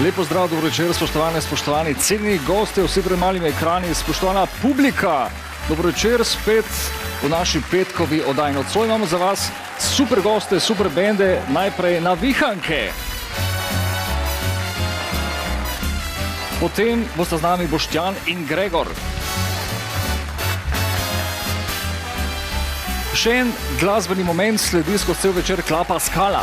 Lepo zdrav, dobro večer, spoštovani cenjeni gostje, vsi pred malimi ekrani, spoštovana publika. Dobro večer spet v naši petkovi oddaji. Nocoj imamo za vas super goste, super bende, najprej Navihanke. Potem bosta z nami Boštjan in Gregor. Še en glasbeni moment sledi skozi cel večer Klapa Skala.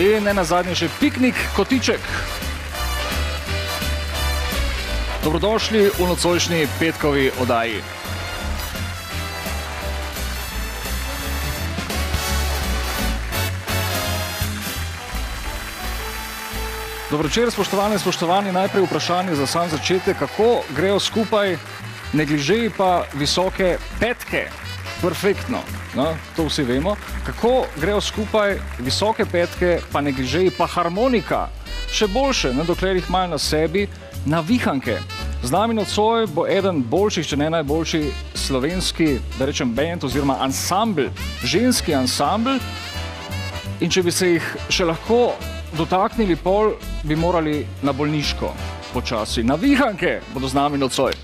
In nenazadnje še piknik Kotiček. Dobrodošli v nocojšnji petkovi oddaji. Dobro večer, spoštovani, najprej vprašanje za sam začetek, kako grejo skupaj negližeji pa visoke petke. Perfektno, no, to vsi vemo. Kako grejo skupaj visoke petke pa negližeji pa harmonika. Še boljše, dokler jih imajo na sebi Navihanke. Z nami nocoj bo eden boljših, če ne najboljši slovenski, da rečem band oziroma ansambl, ženski ansambl. In če bi se jih še lahko dotaknili pol, bi morali na bolniško počasi. Navihanke bodo z nami nocoj.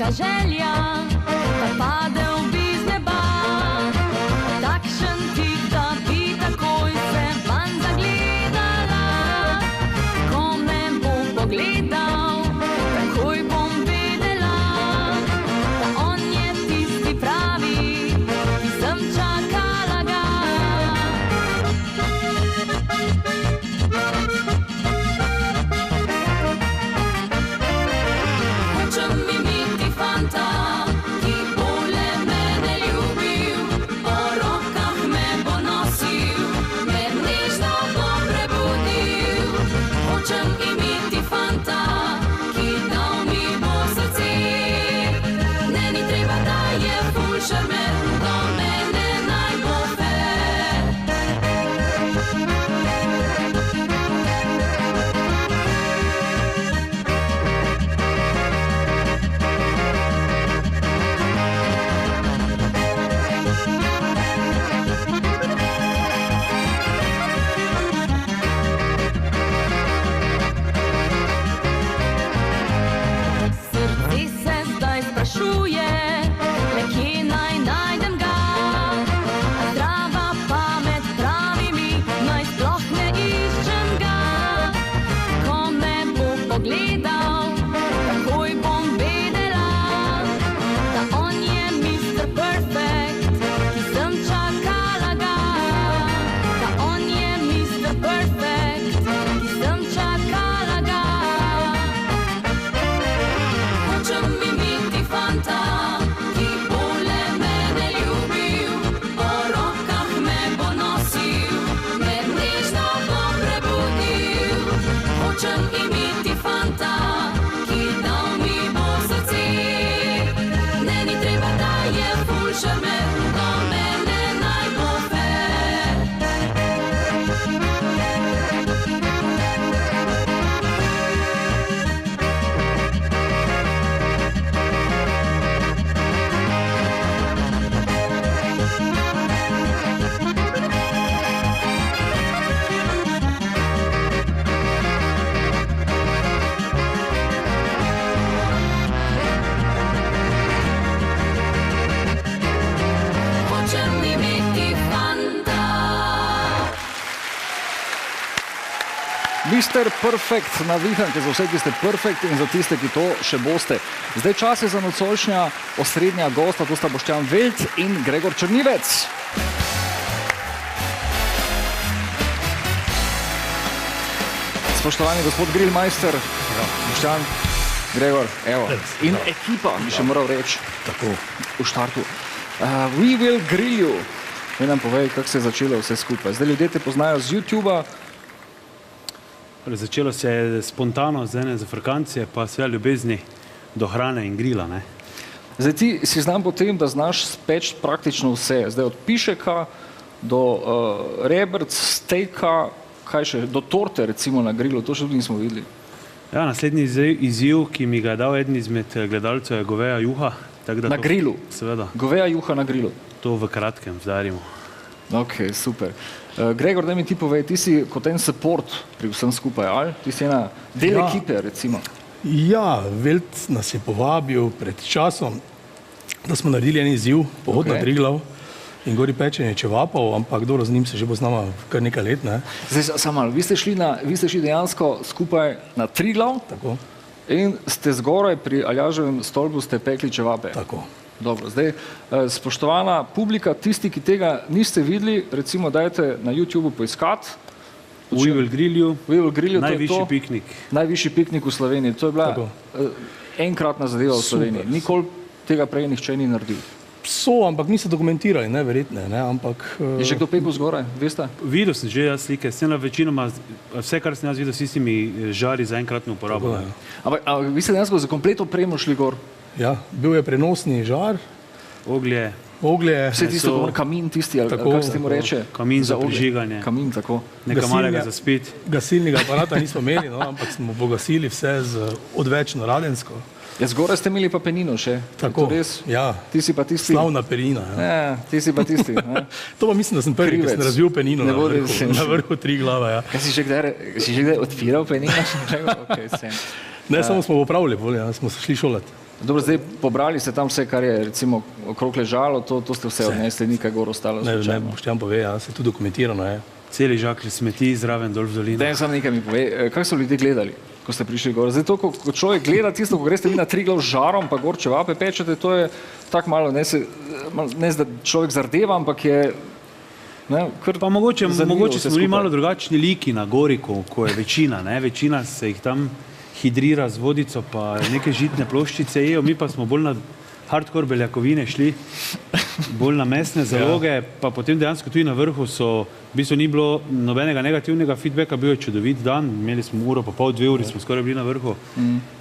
Želja, da padel bi z neba, takšen tip, da bi takoj se van zagledala. Ko me bom pogledal, takoj bom vedela, da on je tisti pravi, ki sem čakala ga. Hočem imeti fanta, ki bo le mene ljubil, po rokah me bo nosil, me nežno bo prebudil. Hočem imeti fanta, ki dal mi bo srce, ne ni treba, da je ful šarmer, do mene naj bo fer. Srce se zdaj sprašuje, le kje naj najdem ga. Zdrava pamet pravi mi, naj sploh ne iščem ga. Ko me bo pogledal, takoj bom vedela, da on je Mr. Perfect, ki sem čakala ga. Da on je Mr. Perfect, ki sem čakala ga. Hočem imeti fanta, ki bo le mene ljubil, po rokah me bo nosil, me nežno bo prebudil. Hočem imeti fanta, ki dal mi bo srce, ne ni treba, da je ful šarmer, do mene naj bo fer. Hočem imeti fanta. Mr. Perfect, Navihanke, za vse, ki ste perfect in za tiste, ki to še boste. Zdaj čas je za nocojšnja osrednja gosta, to sta Boštjan Velt in Gregor Črnivec. Spoštovani gospod Grillmeister, Boštjan, Gregor, evo, in ekipa, bi še moral reči, tako, v štartu. We will grill you. Nam povej, kako se je začelo vse skupaj. Zdaj ljudje te poznajo z YouTuba. Začelo se je spontano, z ene zafrkancije, pa sve ljubezni do hrane in grila, ne. Zdaj ti si znam po tem, da znaš speči praktično vse. Zdaj od pišeka do rebrc, stejka, kaj še, do torte recimo na grilu, to še tudi nismo videli. Ja, naslednji izziv, ki mi ga je dal eden izmed gledalcev, je goveja juha. Na grilu? Seveda. Goveja juha na grilu? To v kratkem zdarimo. Ok, super. Gregor, daj mi ti povej, ti si kot en support pri vsem skupaj, ali? Ti si ena del ekipe, recimo. Ja, Velt nas je povabil pred časom, da smo naredili en izziv, pohod na Triglav in gori pečenje čevapov, ampak dobro, z njim se že bo z nama kar nekaj let, ne? Zdaj, samo malo, vi ste šli dejansko skupaj na Triglav. Tako. In ste zgoraj pri Aljaževem stolpu ste pekli čevape. Tako. Dobro, zdaj, spoštovana publika, tisti, ki tega niste videli, recimo dajte na YouTubeu poiskati. We Will Grill You, najvišji piknik. Najvišji piknik v Sloveniji. To je bila enkratna zadeva v Sloveniji. Nikoli tega prej nihče ni naredil. So, ampak niso dokumentirali, neverjetne, ne, ampak... Je še kdo pekel zgoraj, veste? Videl sem že jaz slike, večinoma, vse, kar sem jaz videl, s tistimi žari za enkratno uporabo. Ampak vi ste dejansko za komplet opremo šli gor? Ja, bil je prenosni žar. Oglje. Vse tisto, kamin tisti, ali kako se temu reče? Kamin za prižiganje. Kamin, tako. Nekaj malega za spit. Gasilnega aparata nismo imeli, no, ampak smo pogasili vse z odvečno radensko. Ja, zgoraj ste imeli pa penino še. Tako, ja. Ti si pa tisti. Slavna penina. Ja, ti si pa tisti. To pa mislim, da sem prvi, ki sem razvil penino na vrhu Triglava. Ja. Kaj si že kdaj odpiral penino? Ne, samo smo popravili, smo se šli šolati. Dobro, zdaj pobrali ste tam vse, kar je recimo okrog ležalo, to ste vse odnesli, nikaj gor ostalo. Ne, Boštjan pove, ja, se tudi dokumentirano je. Celi žak smeti zraven dol v dolino. Daj, samo nekaj mi pove, kako so ljudje gledali, ko ste prišli gor? Zdaj to, ko človek gleda tisto, ko greste vi na Triglav z žarom, pa gor čevape pečete, to je tako malo, ne da človek zardeva, ampak je... Pa mogoče smo bili malo drugačni liki na gori, ko je večina, ne? Večina se jih tam hidrira z vodico, pa neke žitne ploščice jejo, mi pa smo bolj na hardcore beljakovine šli, bolj na mesne zaloge, pa potem dejansko tudi na vrhu v bistvu ni bilo nobenega negativnega feedbacka, bil je čudovit dan, imeli smo uro pa pol, 2 uri smo skoraj bili na vrhu,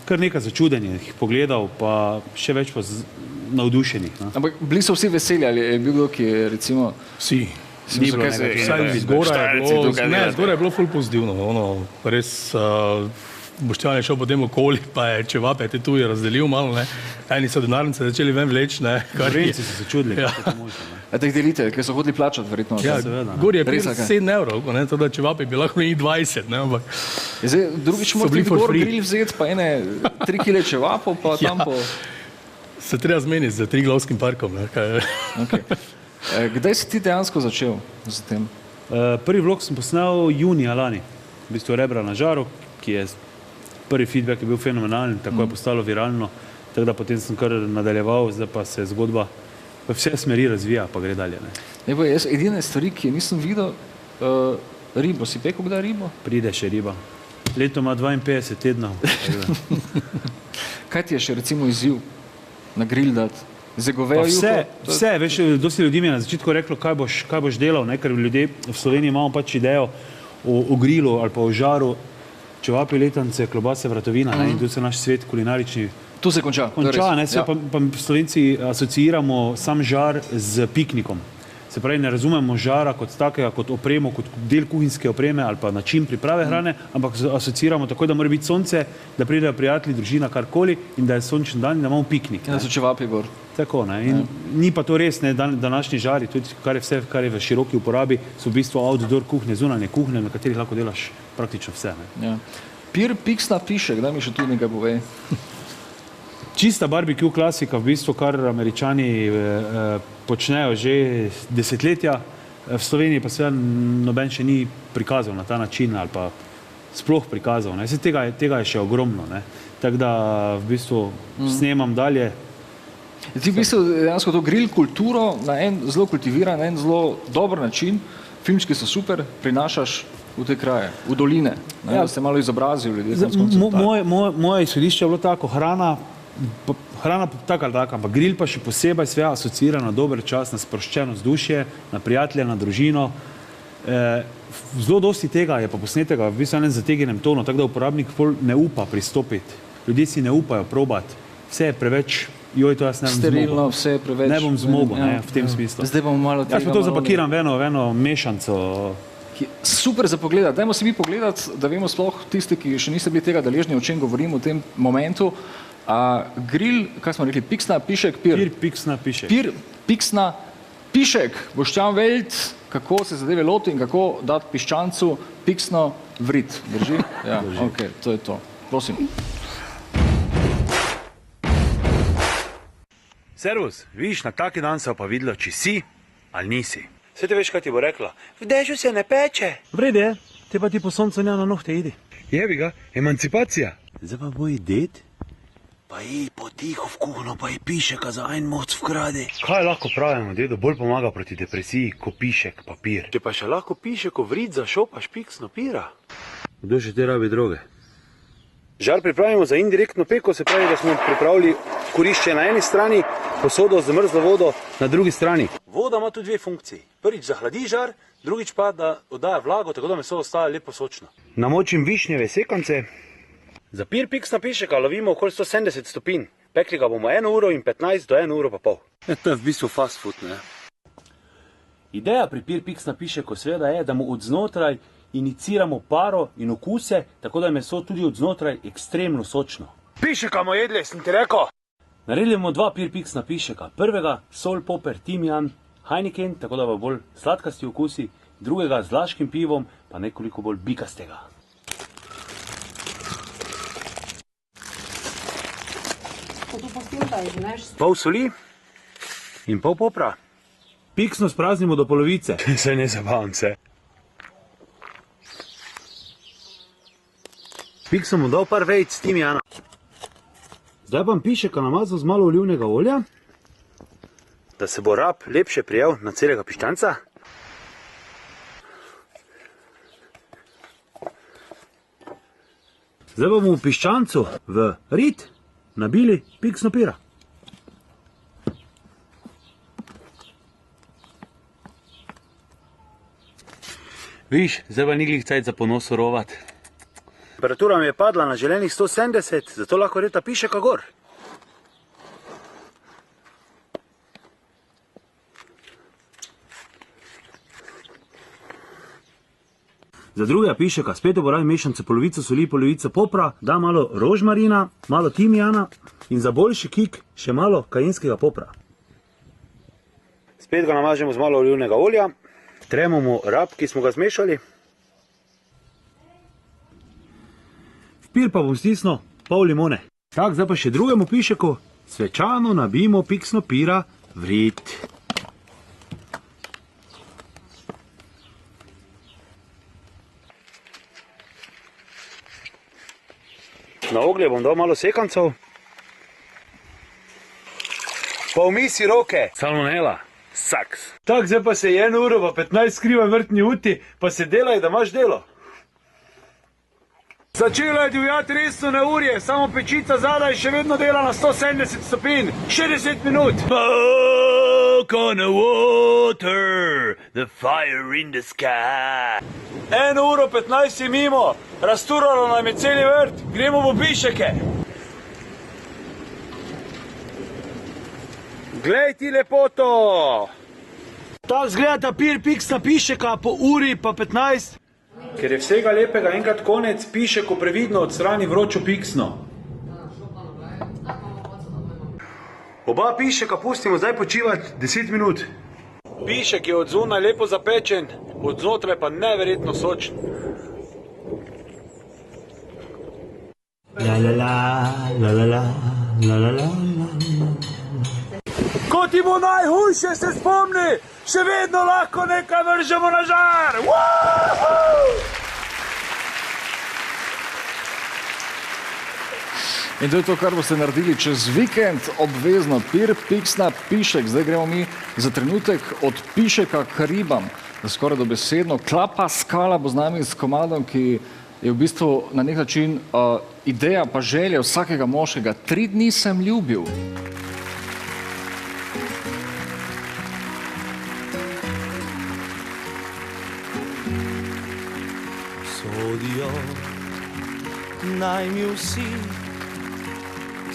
kar nekaj začudenih pogledal, pa še več pa navdušenih. Ampak bili so vsi veseli, ali je bil kdo, ki je recimo... Vsi. Zgoraj je bilo ful pozitivno, res... Boštjan je šel potem okoli, pa je čevape te tuje razdelil malo, ne. Eni so denarnice začeli ven vleč, ne. Slovenci so se čudili. A te jih delite, ker so hodili plačati, verjetno. Ja, gor je 7 evrov, to da čevape bi lahko imeli 20, ne, ampak... Zdaj, drugič morate gor grill vzeti, pa ene 3 kile čevapov, pa tam po... Se treba zmeniti za Triglavskim parkom, ne. Kdaj si ti dejansko začel z tem? Prvi vlog sem posnel junija lani, v bistvu Rebra na žaru, ki je prvi feedback je bil fenomenalen, tako je postalo viralno, tako da potem sem kar nadaljeval, zdaj pa se zgodba v vse smeri razvija, pa gre dalje. Jaz edine stvari, ki nisem videl, ribo, si pekel kdaj ribo? Pride še riba. Leto ima 52 tednov. Kaj ti je še recimo izziv na grill dati? Vse, veš, dosti ljudi mi je na začetku reklo, kaj boš delal, ker ljudje v Sloveniji imamo pač idejo o grillu ali pa o žaru, čevapi, letance, klobase, vratovina, in tu se naš svet kulinarični tu se konča, ne, pa Slovenci asociiramo sam žar z piknikom. Se pravi, ne razumemo žara kot takega, kot opremo, kot del kuhinjske opreme ali pa način priprave hrane, ampak asociiramo tako, da mora biti sonce, da pridejo prijatelji, družina, karkoli in da je sončen dan in da imamo piknik. Da so čevapi gor. Tako, ne, in ni pa to res, ne, današnji žari, tudi kar je vse, kar je v široki uporabi, so v bistvu outdoor kuhnje, zunanje kuhnje, na katerih lahko delaš praktično vse, ne. Pir piksna piše, kdaj mi še tudi nekaj pove? Čista barbecue klasika, v bistvu, kar Američani počnejo že desetletja, v Sloveniji pa seveda noben še ni prikazal na ta način ali pa sploh prikazal, ne. Tega je še ogromno, ne. Tako da v bistvu snemam dalje. Ti v bistvu dejansko to grill kulturo na en zelo kultiviran, na en zelo dober način, filmski so super, prinašaš v te kraje, v doline, da se malo izobrazijo ljudje. Moje izhodišče je bilo tako, hrana taka ali taka, ampak grill pa še posebej sve asocira na dober čas, na sproščeno vzdušje, na prijatelje, na družino. Zelo dosti tega je pa posnetega v bistvu enem zategnjenem tonu, tako da uporabnik ne upa pristopiti. Ljudje si ne upajo probati. Vse je preveč Joj, to jaz ne bom sterilno, zmogel. vse preveč. Ne bom zmogel, v tem smislu. Zdaj bomo malo Jaz pa to zapakiram v eno mešanco. Super za pogledati. Dajmo si mi pogledati, da vemo sploh tisti, ki še niste bili tega deležni, o čem govorimo v tem momentu. Grill, kaj smo rekli, piksna, pišek, pir. Pir, piksna, pišek. Pir, piksna, pišek. Boštjan Velt, kako se zadeve loti in kako dati piščancu piksno vrit. Drži? Ja, ok, to je to. Prosim. Servus, vidiš, na taki dan se pa videlo, či si ali nisi. Saj ti veš, kaj ti bo rekla? V dežju se ne peče. Vred je, te pa ti po soncu nja na nohte idi. Jebi ga, emancipacija. Zdaj pa boj ded? Pa ji potiho v kuhno, pa ji pišeka za en moc vkrade. Kaj lahko pravimo, dedo bolj pomaga proti depresiji, ko pišek papir? Če pa še lahko pišeko vrit za šopaš piksno pira. Kdo še te rabi droge? Žar pripravimo za indirektno peko, se pravi, da smo pripravili kurišče na eni strani, posodo z mrzlo vodo na drugi strani. Voda ima tudi dve funkciji. Prvič zahladi žar, drugič pa, da oddaja vlago, tako da meso ostaja lepo sočno. Namočim višnjeve sekance. Za pir piksna pišeka lovimo okoli 170 stopinj. Pekli ga bomo 1 uro in 15 do 1 uro pa pol. To je v bistvu fast food, ne? Ideja pri pir piksna pišeku seveda je, da mu od znotraj iniciramo paro in okuse, tako da je meso tudi od znotraj ekstremno sočno. Pišeka mo jedli, sem ti rekel. Naredili bomo 2 pir piksna pišeka. Prvega sol, poper, timijan, Heineken, tako da bo bolj sladkasti okusi, drugega z laškim pivom, pa nekoliko bolj bikastega. Pol soli in pol popra. Piksno spraznimo do polovice. Saj ne zabavam se. Piksno mu dal par vejc timijana. Zdaj bom pišeka namazal z malo olivnega olja. Da se bo rab lepše prijel na celega piščanca. Zdaj bomo v piščancu v rit nabili piksno pira. Viš, zdaj pa ni glih cajt za ponos surovat. Temperatura mi je padla na želenih 170, zato lahko reta pišeka gor. Za drugega pišeka spet uporabim mešanico polovico soli, polovico popra, da malo rožmarina, malo timijana in za boljši kik še malo kajinskega popra. Spet ga namažemo z malo olivnega olja, tremo mu rab, ki smo ga zmešali. V pir pa bom stisnil pol limone. Tak, zdaj pa še drugemu pišeku svečano nabijemo piksno pira v rit. Na oglje bom dal malo sekancov. Pa umisi roke. Salmonela. Saks. Tak, zdaj pa se 1 uro pa 15 skriva vrtni uti, pa se delaj, da imaš delo. Začela je divjati resno neurje, samo pečica zadaj še vedno dela na 170 stopinj. Še 10 minut. Smoke on the water, the fire in the sky. 1 uro 15 je mimo, razturalo nam je celi vrt, gremo v pišeke. Glej ti lepoto. Tak zgleda pir piksna pišeka po uri pa 15. Ker je vsega lepega enkrat konec, pišeko previdno odstrani vročo piksno. Oba pišeka pustimo zdaj počivati 10 minut. Pišek je od zunaj lepo zapečen, od znotraj pa neverjetno sočen. La la la, la la la, la la la, la. Ko ti bo najhujše, se spomni, še vedno lahko nekaj vržemo na žar. In to je to, kar boste naredili čez vikend, obvezno pir, piksna, pišek. Zdaj gremo mi za trenutek od pišeka k ribam, skoraj dobesedno. Klapa Skala bo z nami s komadom, ki je v bistvu na nek način ideja pa želja vsakega moškega. 3 dni sem ljubil. Sodijo naj mi vsi,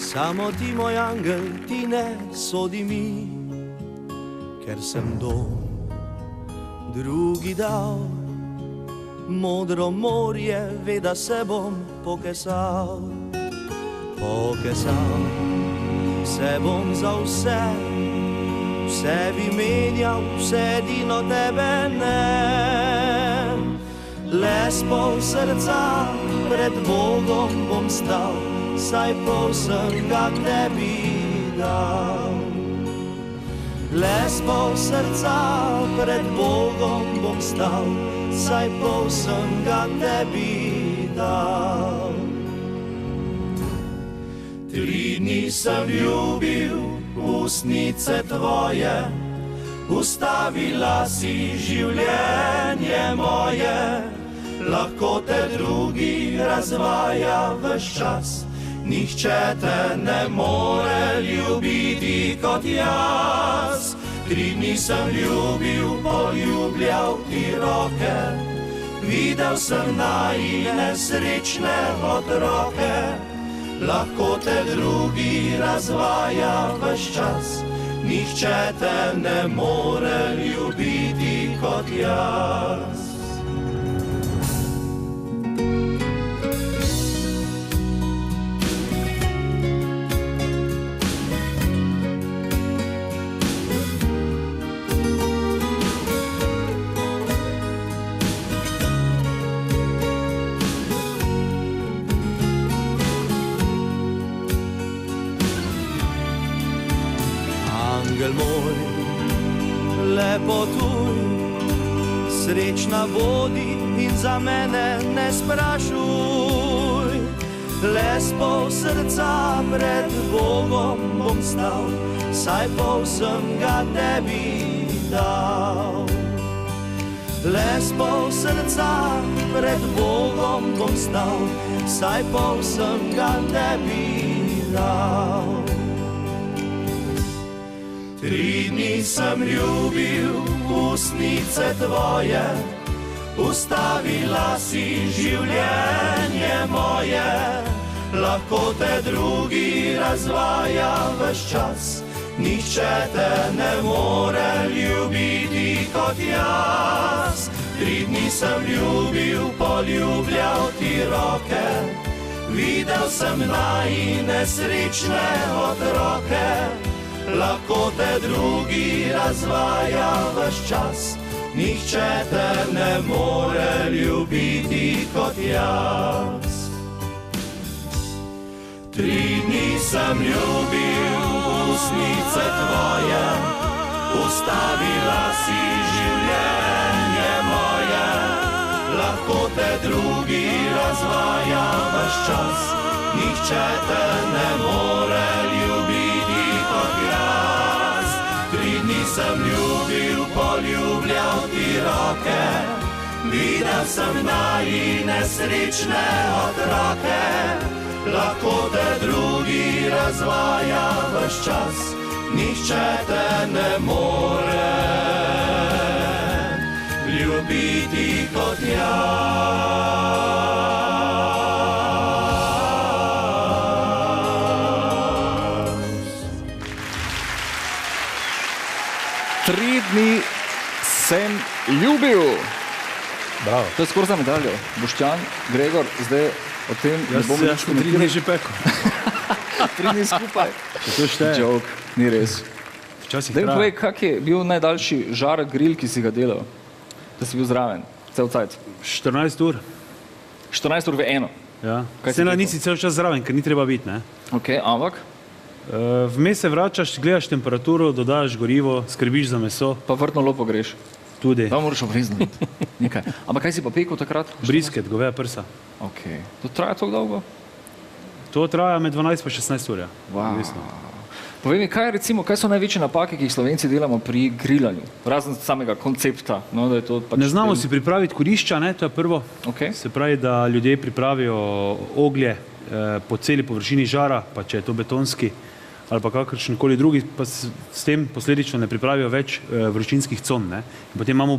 Samo ti, moj angel, ti ne sodi mi, ker sem dom drugi dal. Modro morje ve, da se bom pokesal, pokesal. Se bom za vse, vse bi menjal, vse edino tebe ne. Le s pol srca pred Bogom bom stal, saj pol sem ga tebi dal. Le s pol srca pred Bogom bom stal, saj pol sem ga tebi dal. 3 dni sem ljubil ustnice tvoje, ustavila si življenje moje. Lahko te drugi razvaja ves čas, nihče te ne more ljubiti kot jaz. 3 dni sem ljubil, poljubljal ti roke, videl sem najine srečne otroke. Lahko te drugi razvaja ves čas, nihče te ne more ljubiti kot jaz. Angel moj, lepotuj, srečna bodi in za mene ne sprašuj. Le s pol srca pred Bogom bom stal, saj pol sem ga tebi dal. Le s pol srca pred Bogom bom stal, saj pol sem ga tebi dal. 3 dni sem ljubil ustnice tvoje, ustavila si življenje moje. Lahko te drugi razvaja ves čas, nihče te ne more ljubiti kot jaz. 3 dni sem ljubil, poljubljal ti roke, videl sem najine srečne otroke. Lahko te drugi razvaja ves čas, nihče te ne more ljubiti kot jaz. 3 dni sem ljubil ustnice tvoje, ustavila si življenje moje. Lahko te drugi razvaja ves čas, nihče te ne more ljubiti kot jaz. 3 dni sem ljubil, poljubljal ti roke, videl sem najine srečne otroke. Lahko te drugi razvaja ves čas, nihče te ne more ljubiti kot jaz. 3 dni sem ljubil. Bravo. To je skoraj za medaljo. Boštjan, Gregor, zdaj o tem ne bomo Jaz sem 3 dni že pekel. 3 dni skupaj. To šteje. Joke, ni res. Včasih Daj mi povej, traja. kak je bil najdaljši žar grill, ki si ga delal? Da si bil zraven, cel cajt. 14 ur. 14 ur v eno. Ja. Kaj si Sena rekel? nisi cel čas zraven, ker ni treba biti, ne? Ok, ampak Vmes se vračaš, gledaš temperaturo, dodajaš gorivo, skrbiš za meso, pa vrtno lopo greš. tudi Da moraš obvezno. Nekaj. Ampak kaj si pa pekel takrat? brisket, goveja prsa. Ok. To traja tako dolgo? To traja med 12 pa 16 ur. Ja. Wow. Odvisno. Povej mi, kaj so največje napake, ki jih Slovenci delamo pri grillanju? Razen samega koncepta. No, da je to pač Ne znamo si pripraviti kurišča, ne? To je prvo. Ok. Se pravi, da ljudje pripravijo oglje po celi površini žara, pa če je to betonski ali pa kakršenkoli drugi, pa s tem posledično ne pripravijo več vročinskih con. Ne? In potem imamo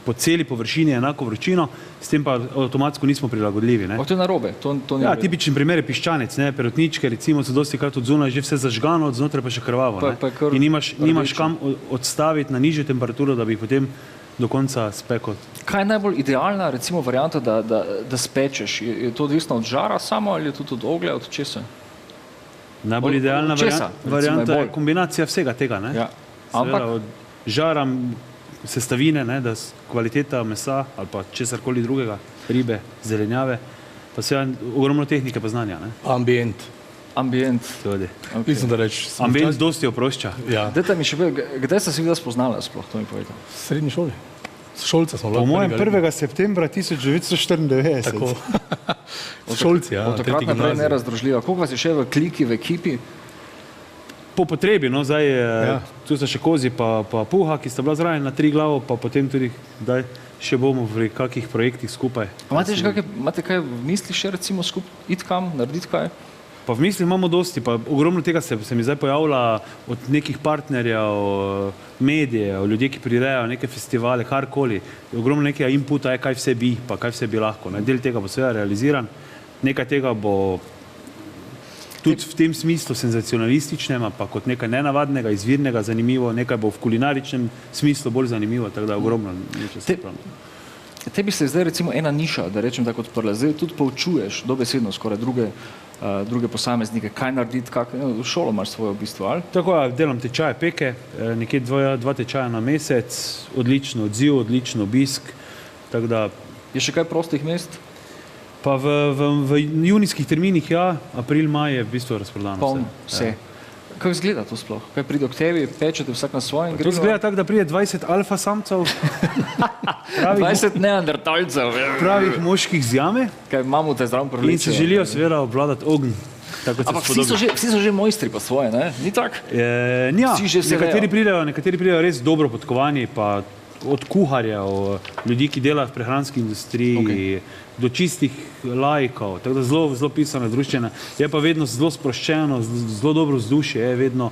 po celi površini enako vročino, s tem pa avtomatsko nismo prilagodljivi. Ne? To je narobe, to ni Ja, v redu. tipičen primer je piščanec, ne, perutničke, recimo so dosti krat od zunaj že vse zažgano, od znotraj pa še krvavo, ne. Pa je kar In nimaš rdeče. kam odstaviti na nižjo temperaturo, da bi jih potem do konca spekel. Kaj je najbolj idealna, recimo, varianta, da spečeš? Je to odvisno od žara samo ali je tudi od oglja, od česa? Najbolj Od idealna česa, recimo, varianta je je bolj? kombinacija vsega tega, ne. Ja. Seveda, Ampak od žara, sestavine, ne, da kvaliteta mesa ali pa česarkoli drugega, ribe, zelenjave, pa seveda ogromno tehnike pa znanja, ne. Ambient. ambient. Tudi. Okay. Mislim, da reč. Ambient dosti oprošča. Ja, Dajte mi še povedati, kdaj ste se videla spoznala sploh, to mi povedal. v srednji šoli. Šolca smo Po lahko. mojem prvega 1. septembra 1994. Tako. Šolci, ja. Od takrat tretji naprej gimnazij. nerazdružljiva. Koliko vas je še v kliki, v ekipi? Po potrebi, no, zdaj Ja. tu sta še Kozi pa Puha, ki sta bila zraven na 3 glavo, pa potem tudi, daj, še bomo v kakih projektih skupaj. Imate kaj v misli še recimo skupaj, iti kam, narediti kaj? Pa v mislih imamo dosti, pa ogromno tega se mi zdaj pojavlja od nekih partnerjev, medijev, ljudje, ki prirejajo neke festivale, karkoli. Ogromno nekega inputa je, kaj vse bi, pa kaj vse bi lahko. Ne. Del tega bo seveda realiziran, nekaj tega bo tudi v tem smislu senzacionalističnem, pa kot nekaj nenavadnega, izvirnega, zanimivo, nekaj bo v kulinaričnem smislu bolj zanimivo, tako da ogromno nekaj se pravi. Tebi se zdaj recimo ena niša, da rečem tako odprla, zdaj tudi poučuješ dobesedno skoraj druge posameznike, kaj narediti, v šolo imaš svojo v bistvu, ali? Tako ja, delam tečaje peke, nekje dva tečaja na mesec, odličen odziv, odličen obisk, tako da Je še kaj prostih mest? pa v junijskih terminih, ja, april, maj je v bistvu razprodano Polno, vse. vse. Kako izgleda to sploh? Kaj pride k tebi, pečete vsak na svojem To grilu? izgleda tako, da pride 20 alfa samcev, 20 neandertalcev, pravih moških z jame kaj mamute zraven in privlečejo. se želijo seveda obvladati ogenj. Tako kot Ampak se spodobi. vsi so že mojstri po svoje, ne? Ni tako? Ja, Vsi že se nekateri vejo. pridejo res dobro podkovani, pa od kuharjev, ljudi, ki delajo v prehranski industriji, do čistih laikov, tako da zelo pisane druščine. Je pa vedno zelo sproščeno, zelo dobro vzdušje, je vedno,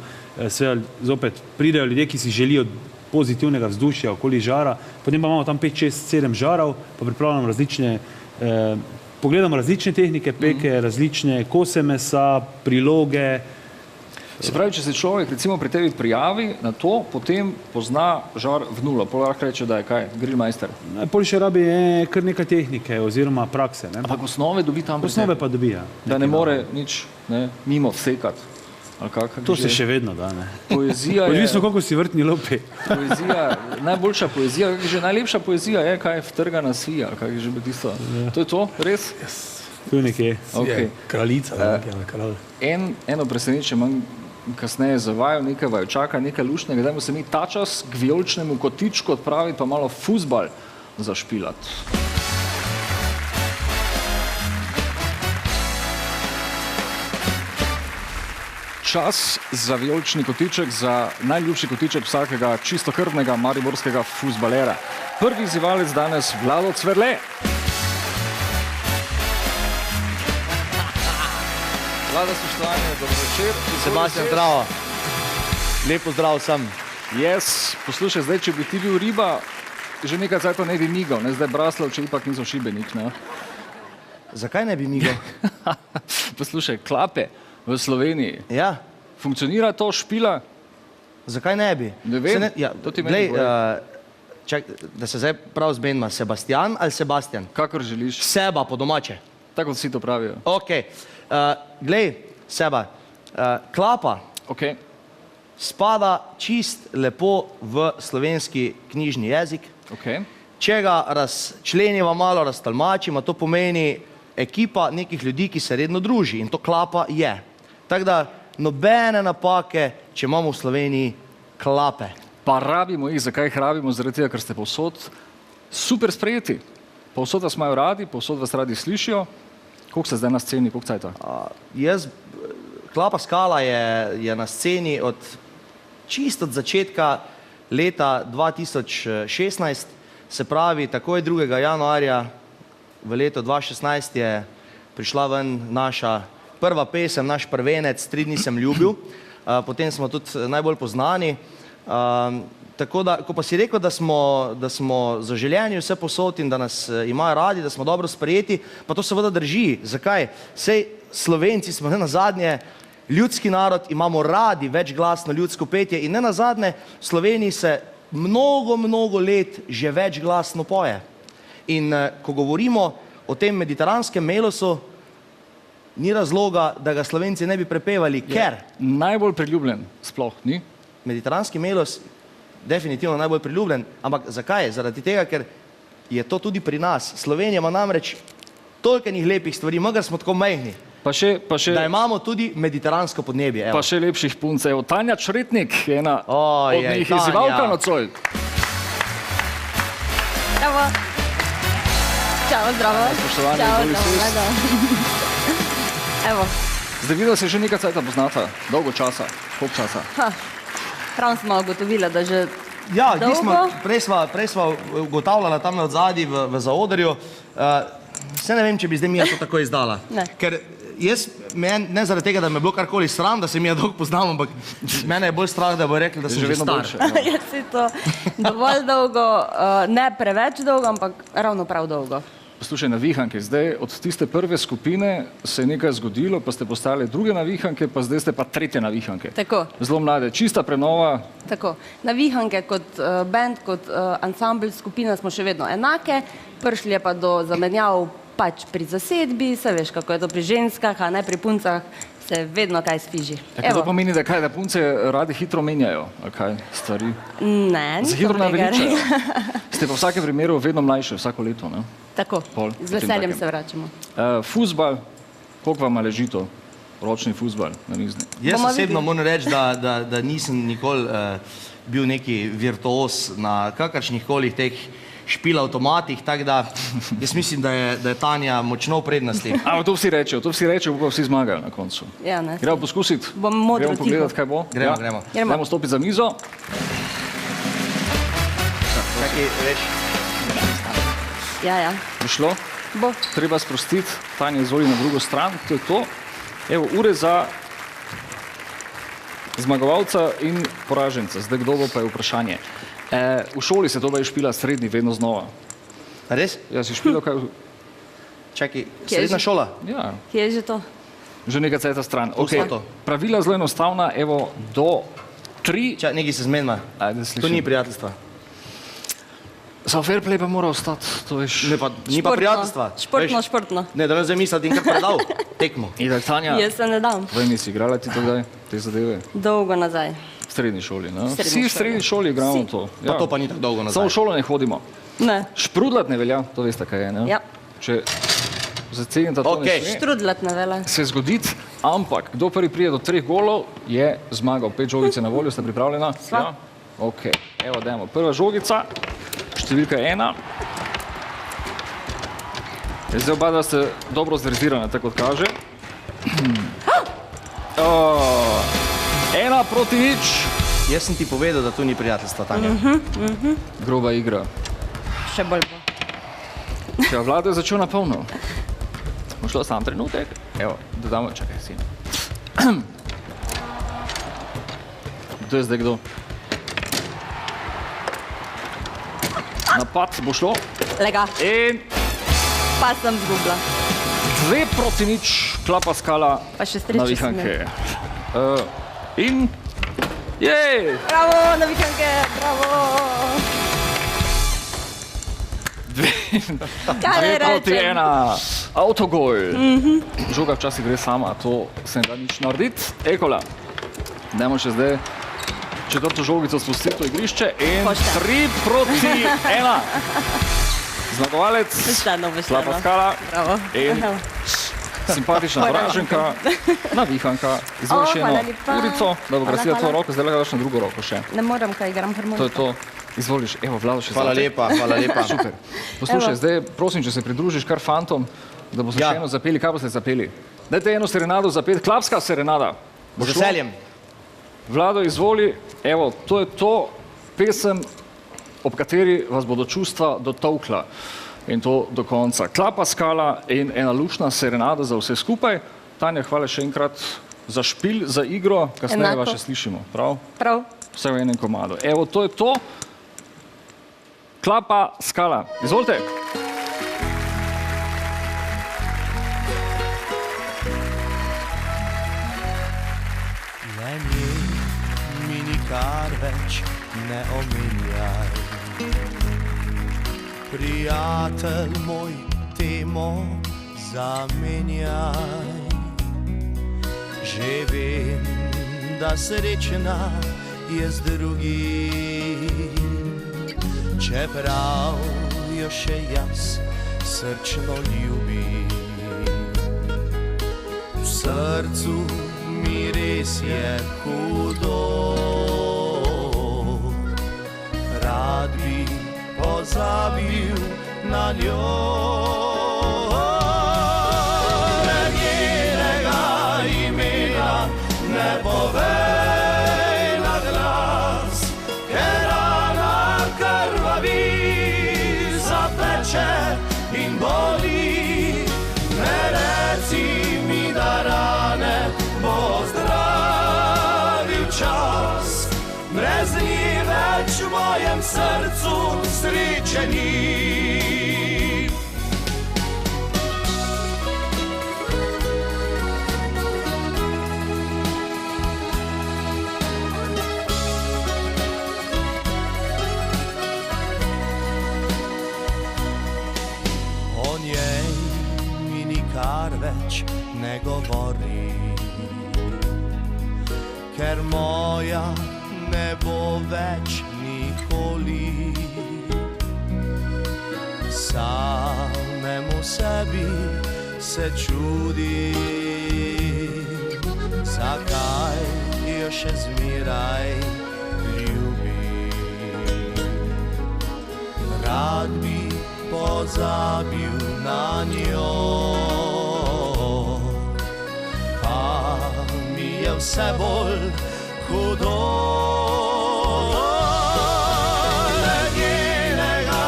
seveda zopet pridejo ljudje, ki si želijo pozitivnega vzdušja okoli žara, potem pa imamo tam 5, 6, 7 žarov, pa pripravljamo različne, pogledamo različne tehnike peke, različne kose mesa, priloge. Se pravi, če se človek recimo pri tebi prijavi na to, potem pozna žar v nulo. Pol lahko reče, da je kaj, grillmeister. Pol še rabi kar nekaj tehnike oziroma prakse. Ne? Ampak osnove dobi tam pri Osnove tebi. pa dobi, ja. Da ne more nič mimo vsekati. Ali kako To se že? še vedno da, ne. Poezija je... Odvisno, koliko si vrtni lopi. Poezija, najboljša poezija, že najlepša poezija je, kaj je vtrgana svija, kaj je že bi tisto. To je to, res? Tu nekje. Okay. Kraljica, ne, kralj. Eno presenečenje imam kasneje za vaju, nekaj vaju čaka, nekaj lušnega, dajmo se mi ta čas k vijoličnemu kotičku odpraviti pa malo fuzbal zašpilati. Čas za vijolični kotiček, za najljubši kotiček vsakega čistokrvnega mariborskega fuzbalera. Prvi izzivalec danes Vlado Cverle. Vlada, spoštovani, dobro večer. Sebastian, zdravo. Lep pozdrav vsem. Jaz, poslušaj, zdaj, če bi ti bil riba, že nekaj cajtov ne bi migal, ne? Zdaj Braslovče ipak niso šibenik, ne? Zakaj ne bi migal? Poslušaj, klape v Sloveniji, Ja, funkcionira to špila? zakaj ne bi? Ne vem, to ti meni povej. Da se zdaj prav zmenima, Sebastian ali Sebastian? Kakor želiš, Seba po domače. tako kot vsi to pravijo. Ok, glej, Seba, klapa Ok, spada čist lepo v slovenski knjižni jezik. ok. Če ga razčleniva malo, raztolmačimo, to pomeni ekipa nekih ljudi, ki se redno druži in to klapa je. Tako da nobene napake, če imamo v Sloveniji klape. Pa rabimo jih, zakaj jih rabimo? Zaradi tega, ker ste povsod super sprejeti. Povsod vas imajo radi, povsod vas radi slišijo. Koliko ste zdaj na sceni, koliko cajta? Klapa Skala je na sceni čisto od začetka leta 2016, se pravi takoj 2. januarja v letu 2016 je prišla ven naša prva pesem, naš prvenec, 3 dni sem ljubil, potem smo tudi najbolj poznani. Tako da, ko pa si rekel, da smo zaželjeni vse posod in da nas imajo radi, da smo dobro sprejeti, pa to seveda drži. Zakaj? Sej Slovenci smo ne nazadnje ljudski narod, imamo radi večglasno ljudsko petje in ne nazadnje v Sloveniji se mnogo let že večglasno poje. In ko govorimo o tem mediteranskem melosu, ni razloga, da ga Slovenci ne bi prepevali, ker najbolj priljubljen sploh, ni? mediteranski melos definitivno najbolj priljubljen, ampak zakaj? Zaradi tega, ker je to tudi pri nas. Slovenija ima namreč tolkenih lepih stvari, magar smo tako majhni, da imamo tudi mediteransko podnebje. Pa še lepših punc. Evo, Tanja Čretnik je ena od njih izzivalka nocoj. Evo. Čau, zdravo. Spoštovani, izvoli sus. Evo. Zdaj videla se že nekaj cajta poznata, dolgo časa, koliko časa? Prav smo ugotovila, da že ja, dolgo. Prej sva ugotavljala tam od zadaj v zaodrju. Vse ne vem, če bi zdaj Mija to tako izdala. Ne. Ker jaz, ne zaradi tega, da me je bilo karkoli sram, da se Mija dolgo poznam, ampak mene je bolj strah, da bo rekli, da sem že star. Jaz si to dovolj dolgo, ne preveč dolgo, ampak ravno prav dolgo. Poslušaj, navihanke, zdaj od tiste prve skupine se je nekaj zgodilo, pa ste postali druge navihanke, pa zdaj ste pa tretje navihanke. Tako. Zelo mlade, čista prenova. Tako. Navihanke kot band, kot ansambl, skupina smo še vedno enake, prišli je pa do zamenjav pač pri zasedbi, se veš, kako je to pri ženskah, a ne pri puncah, se vedno kaj sfiži. To pomeni, da kaj, da punce radi hitro menjajo, a kaj, stvari? Ne, se hitro naveličajo. Ste pa v vsakem primeru vedno mlajše, vsako leto, ne? Tako, z veseljem se vračamo. Fuzbal, koliko vam leži to? Ročni fuzbal na mizni? Jaz osebno moram reči, da nisem nikoli bil neki virtuoz na kakršnihkoli teh špil avtomatih, tako da jaz mislim, da je Tanja močno v prednosti. Ampak to vsi rečejo, bo pa vsi zmagali na koncu. Ja, ne. Gremo poskusiti? Bom modro tiho. Gremo pogledati, kaj bo? Gremo. Gremo stopiti za mizo. Čakaj, veš. Ja. Prišlo? Bo. Treba sprostiti, Tanja izvoli na drugo stran, to je to. Evo, ure za zmagovalca in poraženca. Zdaj, kdo bo, pa je vprašanje. V šoli se to je špila srednji vedno znova. Res? Ja, si špila kaj? Čakaj, srednja šola? Ja. Kje je že to? Že nekaj cajta stran. To. Pravila zelo enostavna, evo, do 3... Čakaj, nekaj se zmenima. To ni prijateljstva. Za fair play pa mora ostati, to veš. Ni pa prijateljstva. Športno. Ne, da ne zdaj misli, da ti kar predal tekmo. Itak, Tanja, Jaz se ne dam. Vem, nisi igrala ti to kdaj, te zadeve? Dolgo nazaj. V srednji šoli, ne? Vsi v srednji šoli igramo to. Pa to pa ni tako dolgo nazaj. Samo v šolo ne hodimo. Ne. Šprudlat ne velja, to veste, kaj je, ne? Ja. Če zacenite to ne sme, Štrudlat ne velja. se zgoditi, ampak kdo prvi prije do 3 golov, je zmagal. 5 žogice na voljo, ste pripravljena? Sva. Ja? Ok, evo, dajmo. Prva žogica, številka 1. Zdaj oba dva ste dobro zrealizirana, tako kot kaže. 1 proti 0. Jaz sem ti povedal, da tu ni prijateljstva, Tanja. Groba igra. Še bolj bo. Če Vlado je začel na polno. Bo šlo sam trenutek. Evo, dodamo, čakaj, sin. Kdo je zdaj kdo? Napad bo šlo. Lega. In Pa sem zgubila. 2 proti 0, klapa skala Pa še sreče navihanke. In jej! Bravo, navihanke, bravo! 2 proti 1, avtogol. Žoga včasih gre sama, to se ne da nič narediti. Ekola, dajmo še zdaj četrto žogico spustiti v igrišče in 3 proti 1. Zmagovalec, klapa skala in simpatična poraženka, navihanka. Izvoli še eno urico, da bo krasila tvojo roko, zdaj lahko daš na drugo roko še. Ne moram, kaj igram harmoniko. To je to. Izvoliš, evo, Vlado še Hvala lepa. Super. Poslušaj, zdaj prosim, če se pridružiš kar fantom, da bo se še eno zapeli. Kaj boste zapeli? Dajte eno serenado zapeti, klapska serenada. Z veseljem. Vlado, izvoli, evo, to je to pesem, ob kateri vas bodo čustva dotolkla. In to do konca. Klapa skala in ena luštna serenada za vse skupaj. Tanja, hvala še enkrat. za špil, za igro, kasneje Enako. vas še slišimo, prav? Prav. Vse v enem komadu. Evo, to je to. Klapa skala. Izvolite. Le njej mi nikar več ne omenjaj. Prijatelj moj, temo zamenjaj. Že vem, da srečna je z drugim, čeprav jo še jaz srčno ljubim. V srcu mi res je hudo, rad bi pozabil na njo. Njenega imena ne povej na glas, ker rana krvavi, zapeče in boli. Ne reci mi, da rane bo zdravil čas, brez nje več v mojem srcu sreče ni. O njej mi nikar več ne govori, ker moja ne bo več nikoli. Samemu sebi se čudi, zakaj jo še zmeraj ljubim. Rad bi pozabil na njo, pa mi je vse bolj hudo. Njenega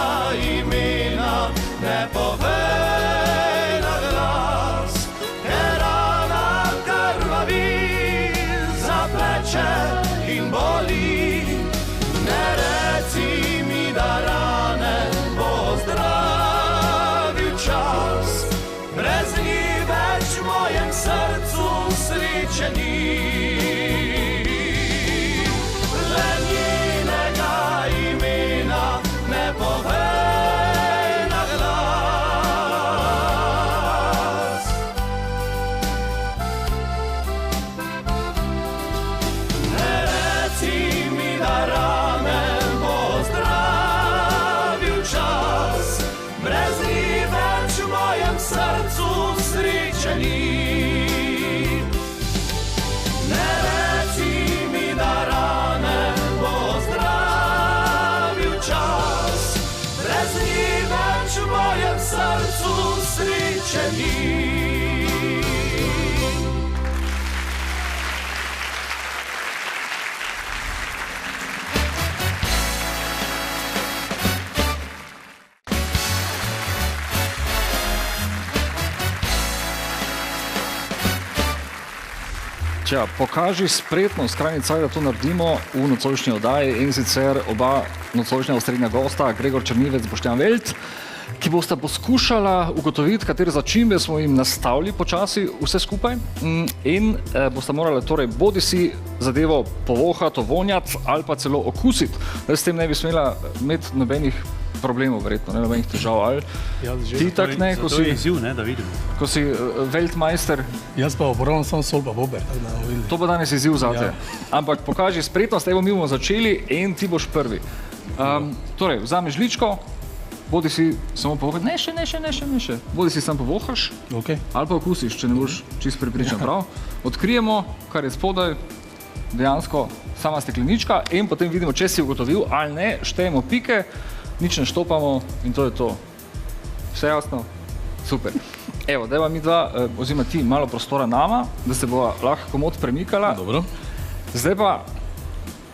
imena ne povej na glas, ker rana krvavi, zapeče in boli. Ne reci mi, da rane bo zdravil čas, brez nje več v mojem srcu sreče ni. Le njenega imena ne povej na glas. Ne reci mi, da rane bo zdravil čas, brez nje več v mojem srcu sreče ni. Ne reci mi, da rane bo zdravil čas, brez nje več v mojem srcu sreče ni. Tja, pokaži spretnost, skrajni caj, da to naredimo v nocojšnji oddaji, in sicer oba nocojšnja osrednja gosta, Gregor Črnivec, Boštjan Velt, ki bosta poskušala ugotoviti, katere začimbe smo jim nastavili počasi vse skupaj, in bosta morala torej bodisi zadevo povohati, ovonjati ali pa celo okusiti. S tem ne bi smela imeti nobenih problemov, verjetno, ne nobenih težav, ali ti tak ne, ko To je izziv, ne, da vidimo. ko si Weltmeister, Jaz pa uporabljam samo sol pa bober, tako da bomo videli. to bo danes izziv zate. Ja. Ampak pokaži spretnost, evo mi bomo začeli in ti boš prvi. Torej, vzami žličko, bodi si samo povohaš, ne še, bodi si samo povohaš, Okay. ali pa okusiš, če ne boš čist prepričan, prav. Odkrijemo, kar je spodaj, dejansko sama steklenička, in potem vidimo, če si ugotovil ali ne, štejemo pike, nič ne štopamo in to je to. Vse jasno? Super. Evo, dajva mi dva, oziroma ti, malo prostora nama, da se bova lahko komot premikala. Dobro. Zdaj pa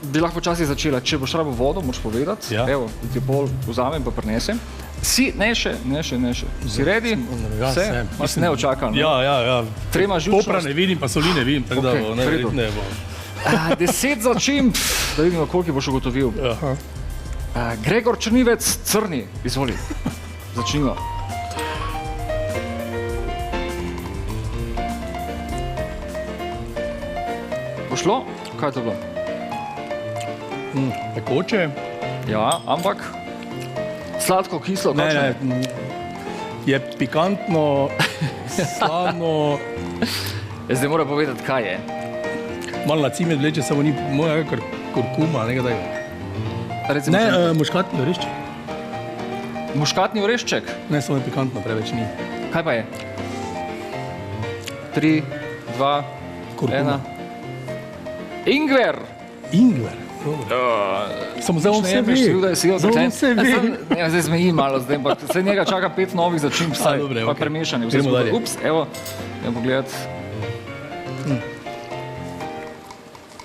bi lahko počasi začela. Če boš rabo vodo, moraš povedati. Ja. Evo, ti pol vzamem pa prinesem. Ne še. Si redi? Ja, Vse? sem. Mas ne očakam. Ja. Trema žučnost. Popra ne vidim, pa soli ne vidim, tako da Okej, bo v redu. najverjetneje bo. 10 začimb, da vidimo, koliko boš ugotovil. Aha. Gregor Črnivec, Crni, izvoli. Začnimo. Bo šlo? Kaj je to bilo? Pekoče? Ja, ampak sladko, kislo, Ne, kakšno? ne. Je pikantno, slano, Zdaj moram povedati, kaj je. malo na cimet vleče, samo ni moja kurkuma, nekaj takega. Recimo, Ne, muškatni orešček. muškatni orešček. Ne, samo je pikantno, preveč ni. Kaj pa je? 3, 2, Kurkuma. 1. Ingver! Ingver. Dobro. Samo zdaj on Ne vse jemeš, ve. da si Zdaj on vse ve. Zdaj zmeji malo, ampak se njega čaka 5 novih začimb, vsaj, dobre, pa okej. premešanje. Vse Gremo skupaj. dalje. Ups, evo, idem pogledat.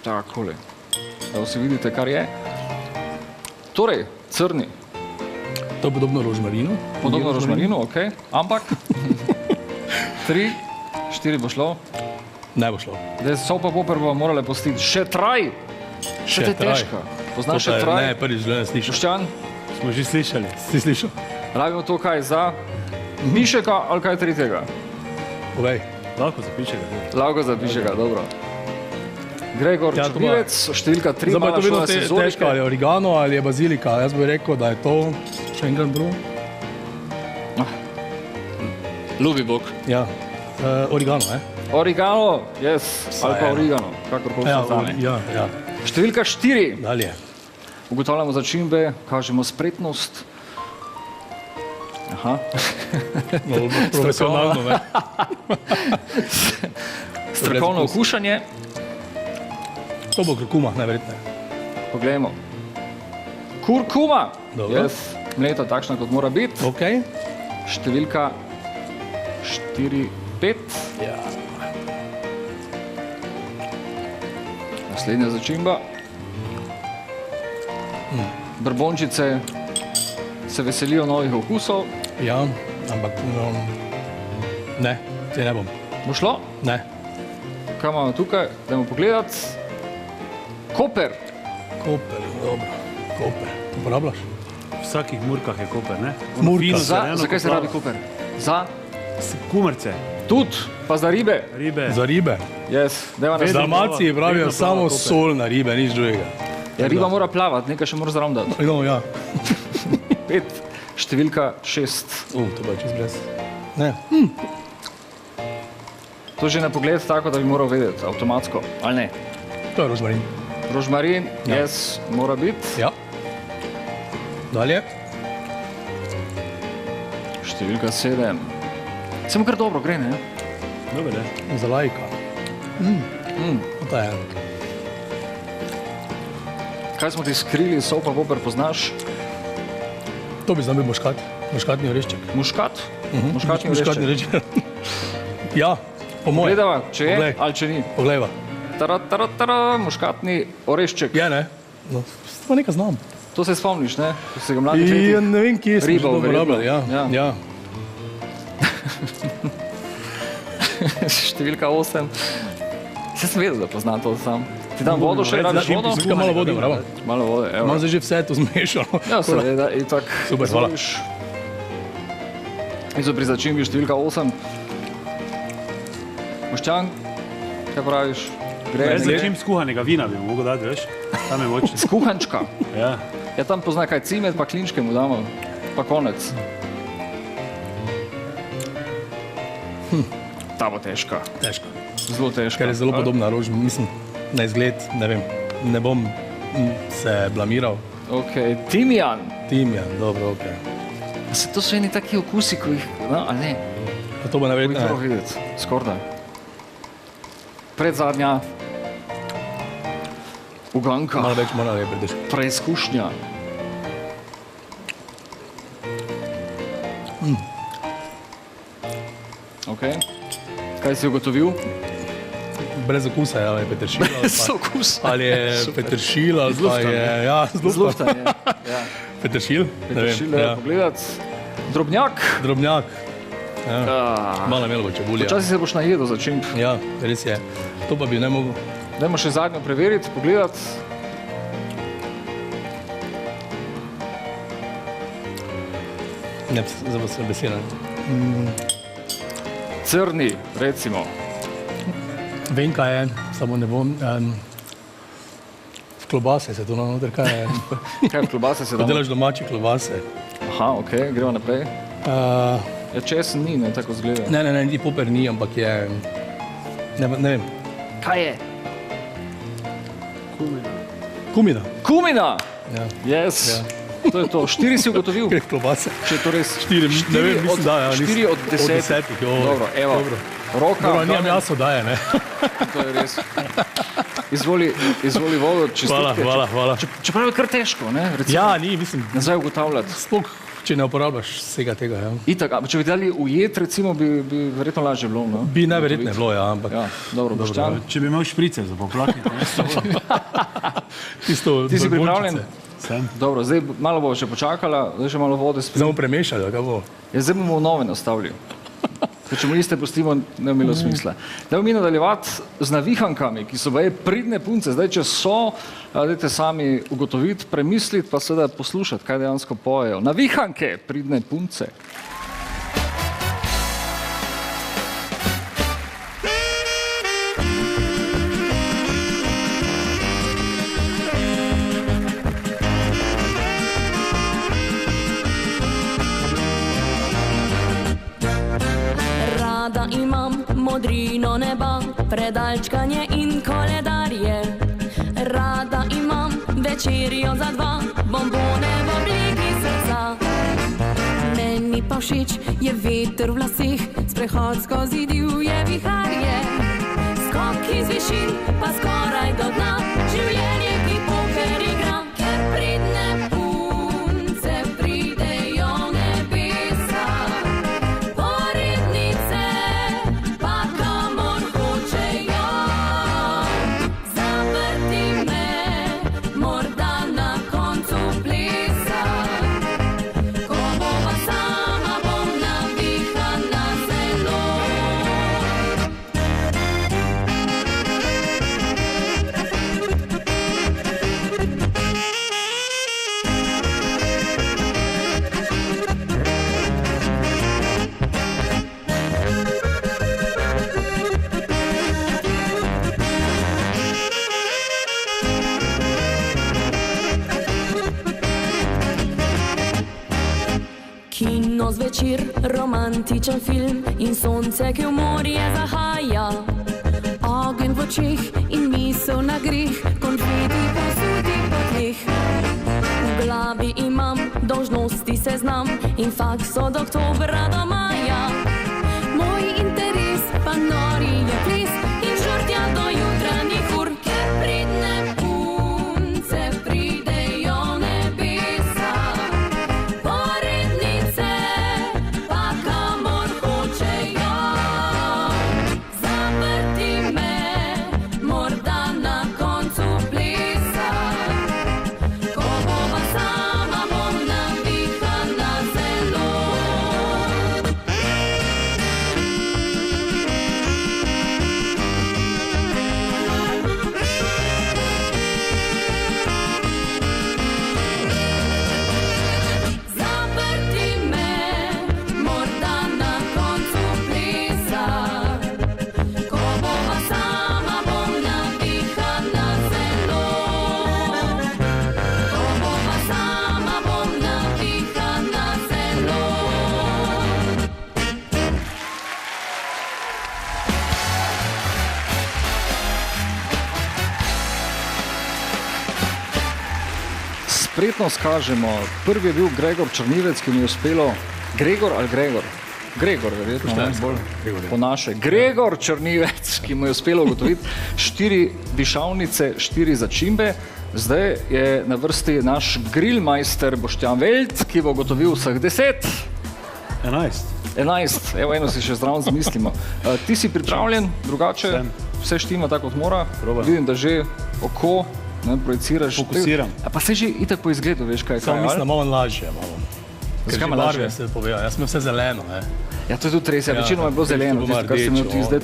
Takole. Evo si vidite, kar je. Torej, crni, To je podobno rožmarinu. podobno rožmarinu, ok, ampak 3, 4 bo šlo. Ne bo šlo. Zdaj so pa poper bomo morali postiti. Še traj! Še te traj. težka. Poznaš To pa še je- traj? Ne, prvič življenje slišal. Boštjan, Smo že slišali. Si slišal? rabimo to kaj za Mišeka ali kaj tretjega? Povej. Lahko zapiše ga. Lahko zapiše ga, dobro. Gregor Ja, to Črnivec, številka 3, Zdaj pa je to vedno šla sezonike. težko, ali je origano ali je bazilika. Jaz bi rekel, da je to še enkrat bro. Ljubi Bog. Ja, origano, Origano, ali pa Vseeno. origano, kakorkoli Ja, se stane. ja. Številka 4, Dalje. ugotavljamo začimbe, kažemo spretnost. Aha, Profesionalno, ne? strokovno Brez okusa. okušanje. To bo kurkuma, najverjetneje. Poglejmo. Kurkuma, Dobro. mleta takšna, kot mora biti. Ok. Številka 4, 5. Ja. Naslednja začimba. Brbončice se veselijo novih okusov. Ja, ampak ne, te ne bom. Bo šlo? Ne. Kaj imamo tukaj? Dajmo pogledati. Koper. Koper, dobro. Koper. Uporabljaš? V vsakih murkah je koper, ne? Murka. Fino Za, zeleno zakaj se poplava. rabi koper? Za Kumarce, tudi, pa za ribe. ribe. Za ribe. Dajva V nas- Dalmaciji pravijo vedno samo plava koper. sol na ribe, nič drugega. Ja, riba mora plavati, nekaj še mora zraven dati. No, ja. 5, številka 6. To pa je čez brez. Ne. To je že na pogled tako, da bi moral vedeti, avtomatsko, ali ne? To je rožmarin. Rožmarin, Ja. mora biti. Ja. Dalje. Številka 7. Sem kar dobro gre, ne? Dobre, ne? Za lajka. To je. Kaj smo ti skrili, sol pa poper poznaš? To bi znal biti muškatni orešček. Muškat? Muškatni Muškatni orešček. orešček. Ja, po mojem. Gledava, če je Poglej. ali če ni. Poglejva. Tara, muškatni orešček. Je, ne? No, to nekaj znam. To se spomniš, ne? Ko si ga mladi Ja, letih. ne vem, kje smo Ribov, to uporabljali. Ja, verjetno. ja. Številka 8. Se sem vedel, da poznam to sam. Ti dam vodo, še rabiš vodo? Še malo vode, bravo. Malo vode, evo. Imam zdaj že vse to zmešano. Ja, seveda, itak. Super, hvala. Izo pri začimbi številka 8. Boštjan, kaj praviš? Gre, Jaz ne gre? začim skuhanega vina bi mu mogel dati, veš? Tam je močno. Kuhančka. Ja. Ja, tam pozna kaj cimet, pa klinčke mu damo. Pa konec. Ta bo težka. Težko. Zelo težka. Ker je zelo podobna rož, mislim, na izgled, ne vem, ne bom se blamiral. Ok, timijan. Timjan, dobro, ok. Se to so eni taki okusi, ko jih, no, ali ne? Pa to bo Ko jih najverjetneje. prav videti, skorda. Predzadnja. Uganka. Malo več mora biti. Preizkušnja. Ok. Kaj si ugotovil? Brez okusa, ali je peteršilj ali Brez pa... okusa. Ali je peteršilj ali pa je... Ja, Zluftanje. Ja. Peteršilj? Ne vem, Peteršilj, da ja. pogledati. Drobnjak. Drobnjak. Ja. Malo imelo bo čebulja. Včasih se boš najedel za čim. Ja, res je. To pa bi ne mogel. Dajmo še zadnjo preveriti, pogledati. Ne, zdaj pa sem beseden. Crni, recimo. Vem, kaj je, samo ne bom. V klobase se to noter, kaj je. Kaj v klobase se damo? Delaš domače klobase. Aha, okej, gremo naprej. Ja, česen ni, ne, tako zgleda. Ne, ni poper ni, ampak je... Ne vem. Kaj je? Kumina. Kumina! Ja. Yes. Ja. To je to. 4 si ugotovil? Kaj klobase? Če to res... 4, ne vem, mislim, da, ja. 4 od 10. Dobro, evo. Roka. Dobro, nijam jaso daje, ne. To je res. Izvoli vodo, čestitke. Hvala. Čeprav je kar težko, ne? Recimo, ja, ni, mislim... Nazaj ugotavljati. Spok, če ne uporabljaš vsega tega, ja. Itak, če bi dali ujet, recimo, bi verjetno lažje bilo, no? Bi najverjetne bilo, ja, ampak... Ja, dobro, Boštjan. Če bi imel šprice za poplakniti. Ti si pripravljen? Sem. Dobro, zdaj malo bo še počakala, zdaj še malo vode spili. Zdaj bomo premešali, kaj bo? Ja, zdaj bomo nove nastavili. Če mu niste pustimo, ne bi imelo smisla. Dajmo mi nadaljevati z navihankami, ki so baje pridne punce. Zdaj, če so, dajte sami ugotoviti, premisliti, pa seveda poslušati, kaj dejansko pojejo. Navihanke, pridne punce. Rada imam modrino neba, predalčkanje in koledarje. Rada imam večerjo za 2, bombone v obliki srca. Meni pa všeč je veter v laseh, sprehod skozi divje viharje. Skoki z višin pa skoraj do dna, življenje, ki poker igra. Ker pridne punce pridejo nebesa, porednice pa kamor hočejo. Zavrti me morda na koncu plesa, ko bova sama, bom navihana zelo. Kino zvečer, romantičen film in sonce, ki v morje zahaja. Ogenj v očeh in misel na greh, konfeti posudi po tleh. V glavi imam dolžnosti seznam in faks od oktobra do maja. Moj interes pa nori je ples in žrtja do jutranjih ur. Ker pridne punce pridejo nebesa, porednice pa kamor hočejo. Zavrti me morda na koncu plesa, ko bova sama, bom navihana zelo. Zavrti me morda na koncu plesa, ko bova sama, bom navihana zelo. Ko bova sama, bom navihana zelo. Spretno skažemo. Prvi je bil Gregor Črnivec, ki mu je uspelo... Gregor ali Gregor? Gregor, verjetno. Po naše. Gregor Črnivec, ki mu je uspelo ugotoviti 4 dišavnice, 4 začimbe. Zdaj je na vrsti naš grillmeister Boštjan Velt, ki bo ugotovil vseh 10. 11. Evo, eno si še zraven zamislimo. Ti si pripravljen, drugače? Vse štima tako, kot mora. Vidim, da že oko projiciraš. Fokusiram. A pa se že itak po izgledu, veš kaj. Samo mislim, da malo lažje. Ker že barve se povejo, jaz sem vse zeleno, ne. Ja, to je tudi res, večinoma je bilo zeleno, to bo tisto, kar se mi rdeče, vtis, zdaj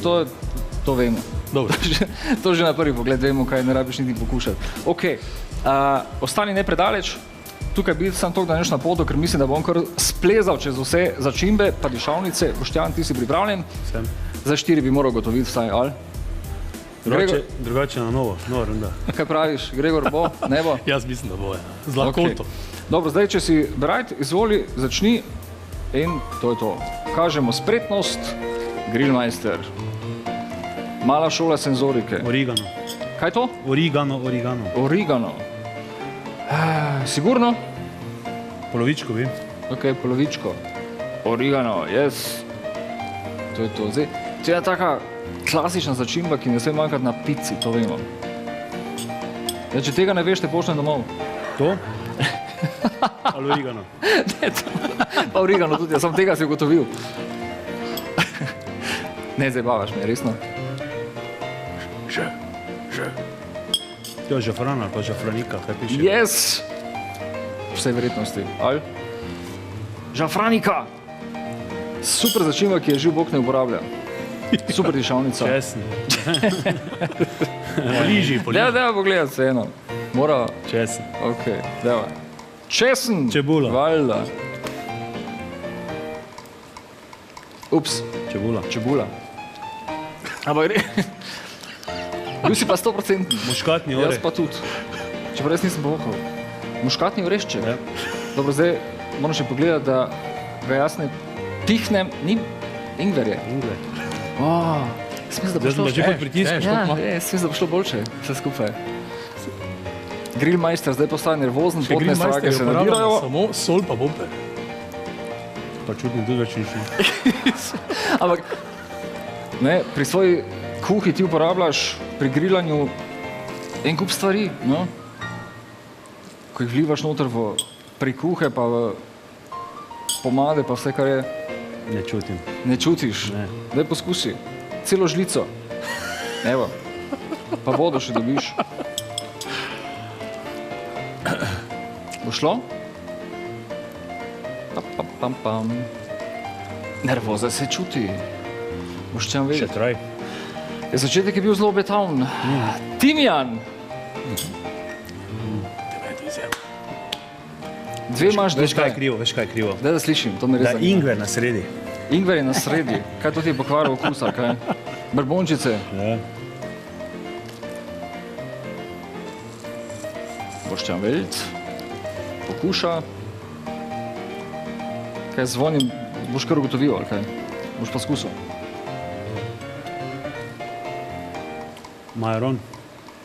to vemo. Dobro. To že na prvi pogled vemo, kaj ne rabiš niti pokušati. Ok, ostani ne predaleč, tukaj biti sam toliko, da neš na podu, ker mislim, da bom kar splezal čez vse začimbe, pa dišavnice. Boštjan, ti si pripravljen? Sem. Za 4 bi moral gotoviti vsaj, ali? Drugače na novo, nova runda. Kaj praviš, Gregor bo, ne bo? Jaz mislim, da bo, ja. Z lakoto. Dobro, zdaj, če si bright, izvoli, začni in to je to. Kažemo spretnost, Grillmeister. Mala šola senzorike. Origano. Kaj to? Origano. Origano. Sigurno? Polovičko bi. Ok, polovičko. Origano, yes. To je to. Zdaj, to je taka klasična začimba, ki ne sme manjkati na pici, to vemo. Ja, če tega ne veš, te pošljem domov. To? Ali origano? Ne, pa origano tudi, jaz sem tega si ugotovil. Ne zabavaš me, resno. Že. To je žafran ali pa žafranika, kaj piše? Yes! Vse verjetnosti. Ali? Žafranika! Super začimba, ki je živ Bog ne uporablja. Super dišavnica. Česen. Poliži. Deva pogledati se eno. Mora... Česen. Ok, deva. Česen! Čebula. Valjda. Ups. Čebula. Ampak gre... Bil si pa 100%. Muškatni oreh. Jaz pa tudi. Čeprav jaz nisem povokal. Muškatni orešček. Ja. Dobro, zdaj moram še pogledati, da ga jaz ne pihnem. Ni ingverje. Ingver. Mislim, da bo Zdaj šlo... sem pa že pod pritiskom. Mislim, da bo šlo boljše. Vse skupaj. Grillmeister zdaj postaje nervozen, Če potne strake se nabirajo. samo sol pa poper. Pa čutni tudi več nič. Ampak, ne, pri svoji kuhi ti uporabljaš pri grillanju en kup stvari, no? Ko jih vlivaš noter pri kuhe, pa v pomade, pa vse, kar je... Ne čutim. Ne čutiš? Ne. Daj poskusi. Celo žlico. Evo. Pa vodo še dobiš. Bo šlo? Pam. Nervoza se čuti. Boštjan vedeti. Še traj. Začetek je bil zelo obetaven. Timijan. Dve imaš, Veš kaj je krivo? Daj da slišim, to me res Da zanima. ingver na sredi. Ingver je na sredi. Kaj to ti je pokvaril okus, ali kaj? Brbončice. Ja. Boštjan Velt. Pokuša. Kaj zvonim, boš kar ugotovil, ali kaj? Boš pa skusil. Majaron?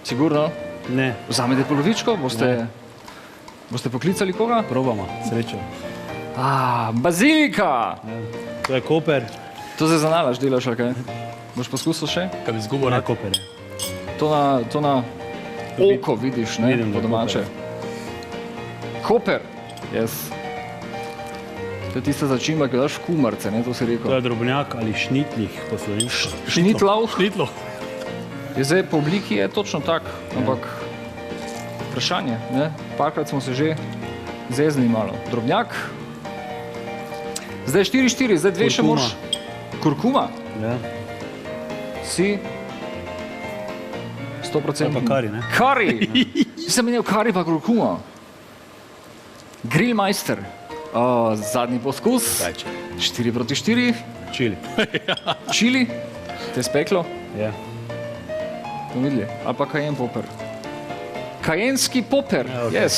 Sigurno? Ne. Vzamete polovičko, boste poklicali koga? Probamo, srečo. Bazilika! Ja. To je Koper. To zdaj za nalaž delaš, ali kaj? Boš poskusil še? Kaj bi zgubil Ne, rad. Koper je. To na oko vidiš, ne? Vidim, Po da je domače. Koper. Yes. To je tista začimba, ki daš v kumarce, ne? To si To rekel. je drobnjak ali šnitlih po slovensko. Šnitlav. Šnitlo. Je zdaj po obliki je točno tak, ampak vprašanje, ne? Parkrat smo se že zeznili malo. Drobnjak. Zdaj 4-4, zdaj dve še Kurkuma. moraš. Kurkuma? Ja. Si 100%. Pa kari, ne? Kari! Sem menil kari pa kurkuma. Grillmeister. Zadnji poskus. 4-4. Čili. Čili. Te speklo. Ja. To videli. Ali pa kajen poper. Kajenski poper. Ja, okej. Yes.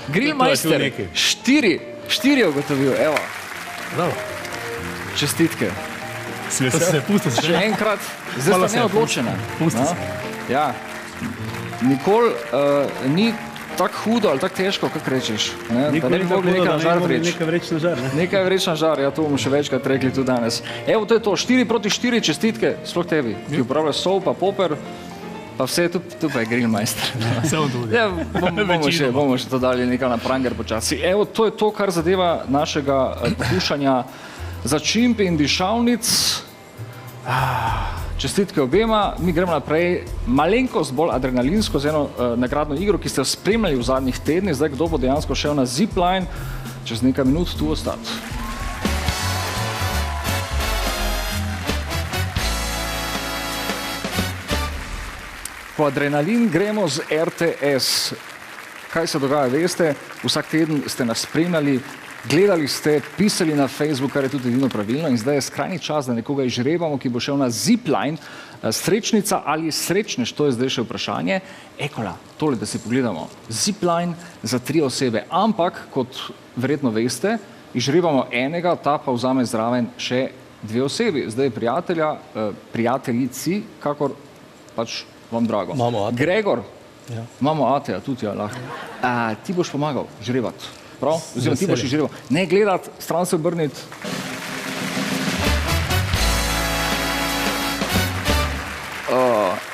Grillmeister. To je tu nekaj. 4 je ugotovil, evo. Bravo. Čestitke. Pusti se. Še enkrat, zdaj Malo sta se je neodločena. Pusti No? se. Ja. Nikoli ni tako hudo ali tako težko, kako rečeš. Ne? Da ne bi mogli nekaj na žar vreči. Nekaj vreč na žar, ne? Nekaj vreč na žar, ja, to bomo še večkrat rekli tudi danes. Evo, to je to, 4-4, čestitke, sploh tebi, ki uporabljaš sol, pa poper, pa vse, tu pa je Grillmeister. Vse on tudi. Ja, bomo še to dali nekaj na pranger počasi. Evo, to je to, kar zadeva našega pokušanja začimb in dišavnic. Čestitke obema, mi gremo naprej malenkost bolj adrenalinsko z eno nagradno igro, ki ste jo spremljali v zadnjih tednih, zdaj kdo bo dejansko šel na zipline. čez nekaj minut tu ostati. Po adrenalin gremo z RTS. Kaj se dogaja, veste, vsak teden ste nas spremljali, gledali ste, pisali na Facebook, kar je tudi edino pravilno in zdaj je skrajni čas, da nekoga izžrebamo, ki bo šel na zipline, srečnica ali srečnež, to je zdaj še vprašanje. Ekola, tole, da si pogledamo, zipline za 3 osebe, ampak, kot verjetno veste, izžrebamo enega, ta pa vzame zraven še 2 osebi. Zdaj prijateljici, kakor pač vam drago. Gregor, imamo Ateja, tudi ja, lahko. Ti boš pomagal žrebati, prav? Oziroma ti boš žrebal. Ne gledati, stran se obrniti.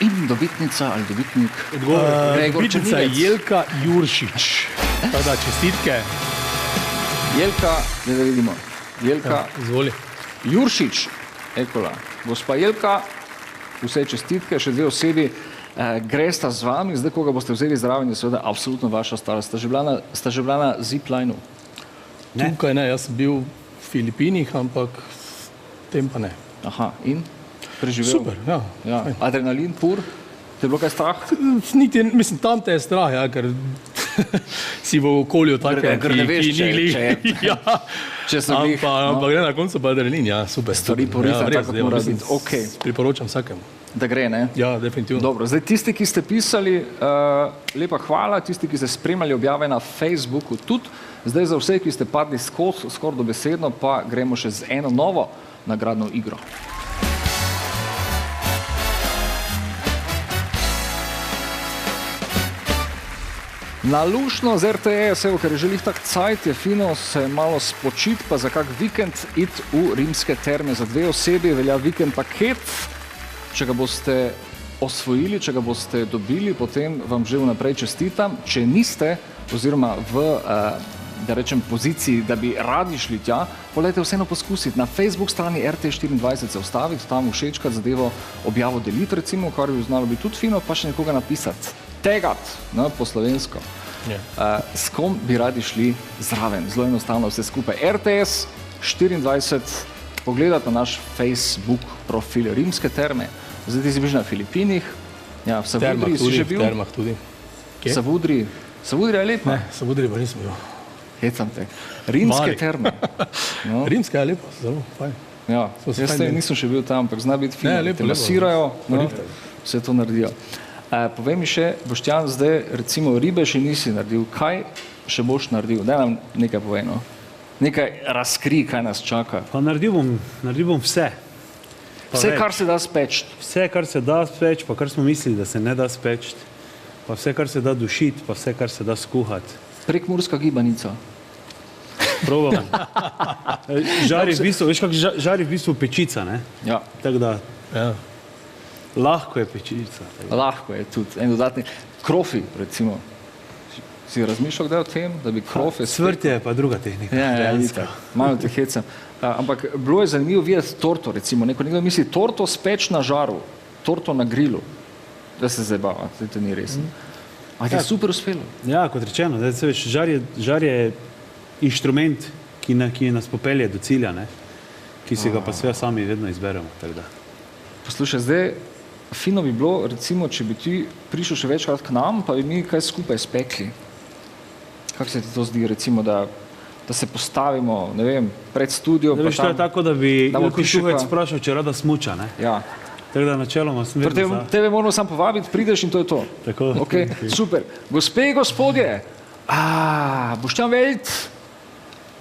In dobitnica ali dobitnik? Dobitnica je Jelka Juršič. Tada, čestitke. Jelka, da vidimo. Jelka Izvoli. Juršič, Ekola. Gospa Jelka, vse čestitke, še 2 osebi gresta z vami, zdaj koga boste vzeli zraven, je seveda absolutno vaša stvar. Sta že bila na ziplineu? Tukaj ne, jaz sem bil v Filipinih, ampak tem pa ne. Aha, in? Preživel? Super, ja. Adrenalin pur? Te je bilo kaj strah? Niti, mislim, tam te je strah, ja, ker si v okolju take, ki ni glih. Če so glih. Ampak ne, na koncu pa adrenalin, ja, super. Stvari porihne, tako kot mora biti. Okay. Priporočam vsakemu. Da gre, ne? Ja, definitivno. Dobro, zdaj tisti, ki ste pisali, lepa hvala, tisti, ki ste spremljali objave na Facebooku tudi, zdaj za vse, ki ste padli skoraj dobesedno, pa gremo še z eno novo nagradno igro. Na lušno z RTS, evo, ker je že lih tak cajt, je fino se malo spočit, pa za kak vikend iti v rimske terme. Za 2 osebi velja vikend paket. Če ga boste osvojili, če ga boste dobili, potem vam že vnaprej čestitam. Če niste, oziroma v, da rečem, poziciji, da bi radi šli tja, polejte vseeno poskusiti. Na Facebook strani RT24 se ustaviti, tam všečkati zadevo, objavo deliti, recimo, kar bi znalo biti tudi fino, pa še nekoga napisati. Tegat, no, po slovensko. S kom bi radi šli zraven? Zelo enostavno vse skupaj. RTS 24, pogledati na naš Facebook profil Rimske terme. Zdaj ti si bil na Filipinih, ja, v Savudriji si že bil? V termah tudi. Savudriji je lepa? Ne, Savudriji pa nisem bil. Hecam te. Rimske terme. No. Rimska je lepa, zelo fajn. Ja, jaz nisem še bil tam, ampak zna biti fino. Te masirajo, no, vse to naredijo. Povej mi še, Boštjan, zdaj recimo ribe še nisi naredil. Kaj še boš naredil? Daj nam nekaj povej, no. Nekaj razkri, kaj nas čaka. Pa naredil bom vse. Vse, kar se da speč. Vse, kar se da speč, pa kar smo mislili, da se ne da speč. Pa vse, kar se da dušiti, pa vse, kar se da skuhati. Prekmurska gibanica. Probam. Žar je v bistvu pečica, ne? Ja. Tako da... Ja. Lahko je pečica. Lahko je tudi. En dodatni. Krofi, recimo. Si razmišljal kdaj o tem, da bi krofe... Svrtje je pa druga tehnika. Ja, malo te hecam. Ampak bilo je zanimivo videti torto, recimo. Nekdo misli torto speč na žaru, torto na grilu. Da se zabava, to ni res. A ti je super uspelo. Ja, kot rečeno, žar je inštrument, ki nas popelje do cilja, ne? Ki si ga pa sve sami vedno izberemo. Poslušaj, zdaj fino bi bilo, recimo, če bi ti prišel še večkrat k nam, pa bi mi kaj skupaj spekli. Kako se ti to zdi, recimo, da se postavimo, ne vem, pred studio, pa tam... To je tako, da bi Ilko Šuhec vprašal, če rada smuča, ne? Ja. Tako da načeloma sem vedno za... Tebe moramo sam povabiti, prideš in to je to. Tako. Ok, super. Gospe in gospodje, Boštjan Velt,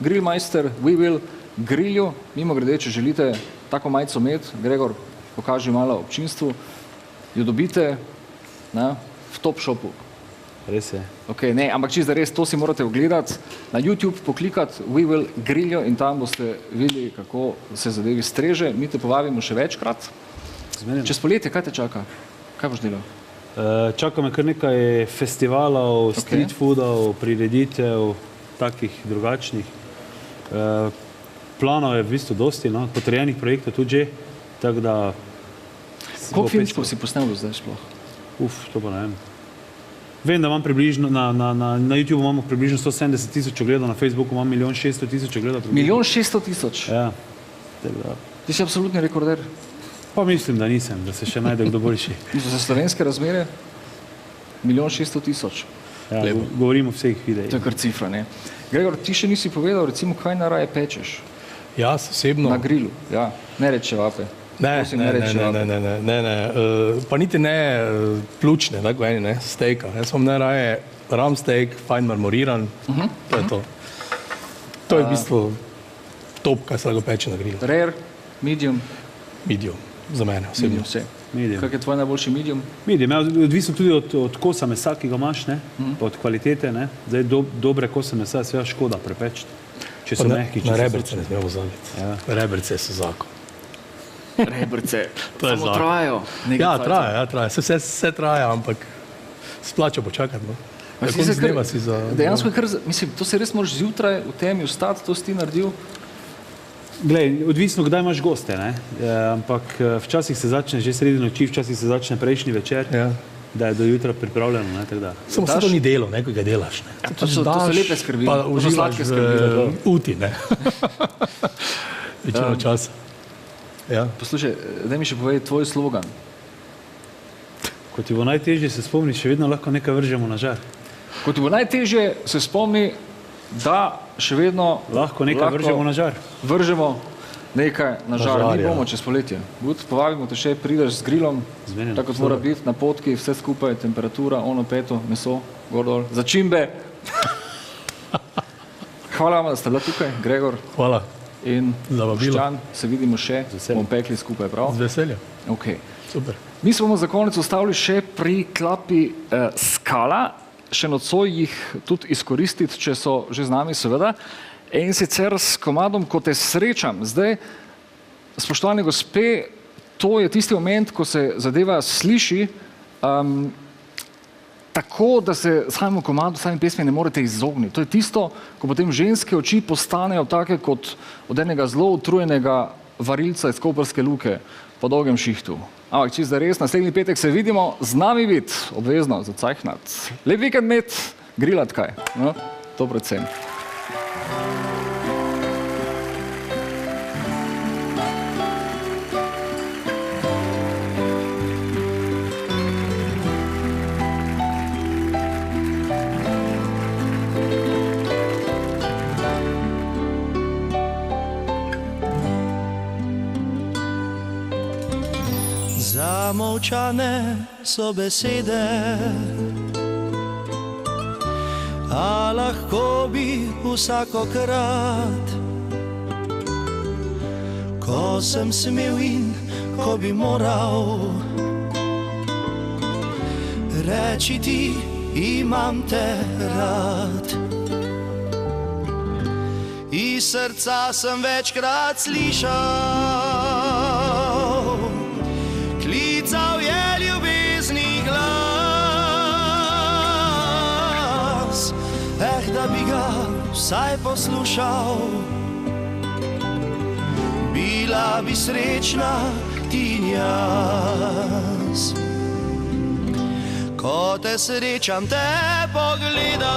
grillmeister, we will grilju, mimo grede, če želite tako majico imeti, Gregor, pokaži malo občinstvu, jo dobite v Top Shopu. Res je. Ok, ne, ampak čisto res, to si morate ogledati, na YouTube poklikati We Will Griljo in tam boste videli, kako se zadevi streže. Mi te povabimo še večkrat. Čez poletje, kaj te čaka? Kaj boš delal? Čaka me kar nekaj festivalov, street foodov, prireditev, takih drugačnih. Planov je v bistvu dosti, no, potrjenih projektov tudi že, tako da... Koliko filmčkov si posnel do zdaj sploh? To pa ne vem. Vem, da imam približno, na YouTube imamo približno 170 000 ogledov, na Facebooku imam 1 600 000 ogledov. 1 600 000? Ja. Ti si absolutni rekorder. Pa mislim, da nisem, da se še najde kdo boljši. Za slovenske razmere 1 600 000. Ja, govorimo o vseh videih. To je kar cifra, ne? Gregor, ti še nisi povedal, recimo, kaj najraje pečeš? Jaz osebno... Na grilu, ja. Ne reče vape. Ne, pa niti ne pljučne, tako eni, ne, stejka. Jaz imam najraje ram steak, fajn marmoriran, to je to. To je v bistvu top, kaj se lahko peče na grilu. Rare, medium? Medium, za mene osebno. Medium. Kak je tvoj najboljši medium? Medium, ja, odvisno tudi od kosa mesa, ki ga imaš, ne, od kvalitete, ne. Zdaj dobre kose mesa je seveda škoda prepeči, če so mehki. Na rebrce ne smemo zaviti. Ja. Rebrce so zakon. Rebrce, samo trajajo. Ja, traja. Vse traja, ampak splača počakati. No. Dejansko je kar, mislim, to se res moraš zjutraj v temi vstati, to si ti naredil. Glej, odvisno, kdaj imaš goste, ne? Ampak včasih se začne že sredi noči, včasih se začne prejšnji večer, da je do jutra pripravljeno, ne, tako da. Samo se to ni delo, ne, ko ga delaš, ne. To so lepe skrbi, pa to so sladke skrbi. Uti, ne. Večino časa. Ja. Poslušaj, daj mi še povej tvoj slogan. Ko ti bo najtežje se spomni, še vedno lahko nekaj vržemo na žar. Ko ti bo najtežje se spomni, da še vedno lahko nekaj vržemo na žar. Vržemo nekaj na žar. Mi bomo čez poletje. Povabimo te še, prideš z grilom, tako kot mora biti, na potki, vse skupaj, temperatura, ono peto, meso, gor dol, začimbe. Hvala vam, da ste bila tukaj, Gregor. Hvala. In Boštjan, se vidimo še, bomo pekli skupaj, prav? Z veseljem. Ok. Super. Mi smo za konec ostavili še pri klapi Skala, še nocoj jih tudi izkoristiti, če so že z nami, seveda. In sicer s komadom Ko te srečam. Zdaj, spoštovani gospe, to je tisti moment, ko se zadeva sliši, tako, da se samemu komadu, sami pesmi ne morete izogniti. To je tisto, ko potem ženske oči postanejo take kot od enega zelo utrujenega varilca iz Koprske luke po dolgem šihtu. Ampak čisto res, naslednji petek se vidimo, z nami vid, obvezno, zacajhnat. Lep vikend med, grilat kaj, no? To predvsem. Zamolčane so besede, a lahko bi vsakokrat, ko sem smel in ko bi moral reči ti, imam te rad. Iz srca sem večkrat slišal, klical je ljubezni glas, da bi ga vsaj poslušal, bila bi srečna ti in jaz. Ko te srečam, te pogledam,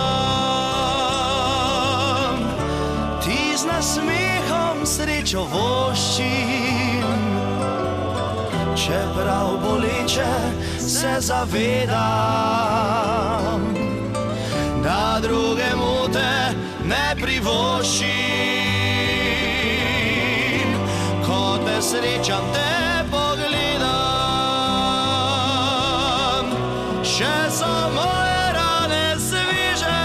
ti z nasmehom srečo voščim, čeprav boleče se zavedam, da drugemu te ne privoščim. Ko te srečam, te pogledam, še so moje rane sveže.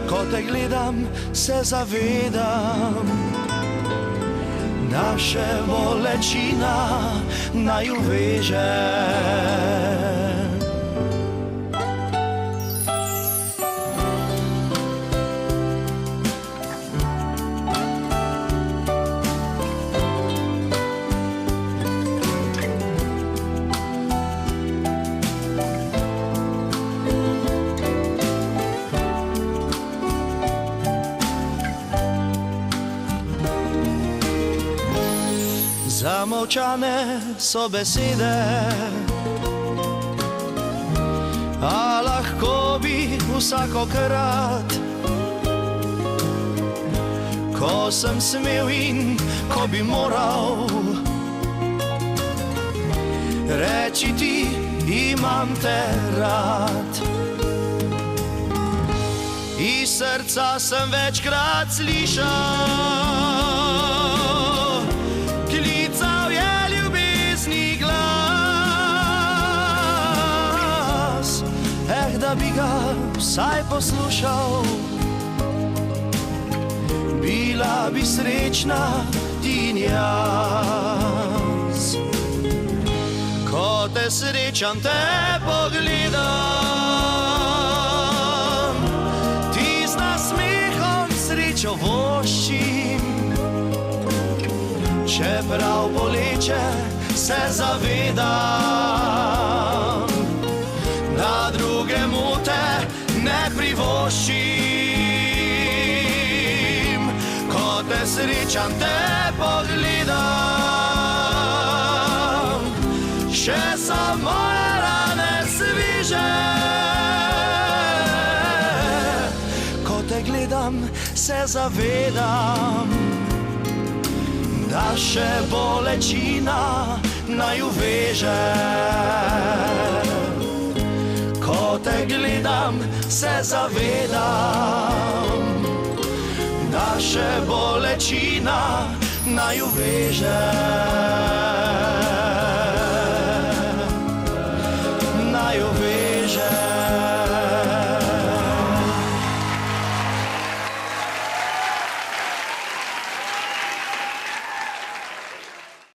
Ko te gledam, se zavedam, naše bolečina naju veže. Zamolčane so besede, a lahko bi vsakokrat, ko sem smel in ko bi moral reči ti, imam te rad. Iz srca sem večkrat slišal, klical je ljubezni glas, da bi ga vsaj poslušal, bila bi srečna ti in jaz. Ko te srečam, te pogledam, ti z nasmehom srečo voščim, čeprav boleče se zavedam, da drugemu te ne privoščim. Ko te srečam, te pogledam, še so moje rane sveže. Ko te gledam, se zavedam, da še bolečina naju veže. Ko te gledam, se zavedam, da še bolečina naju veže.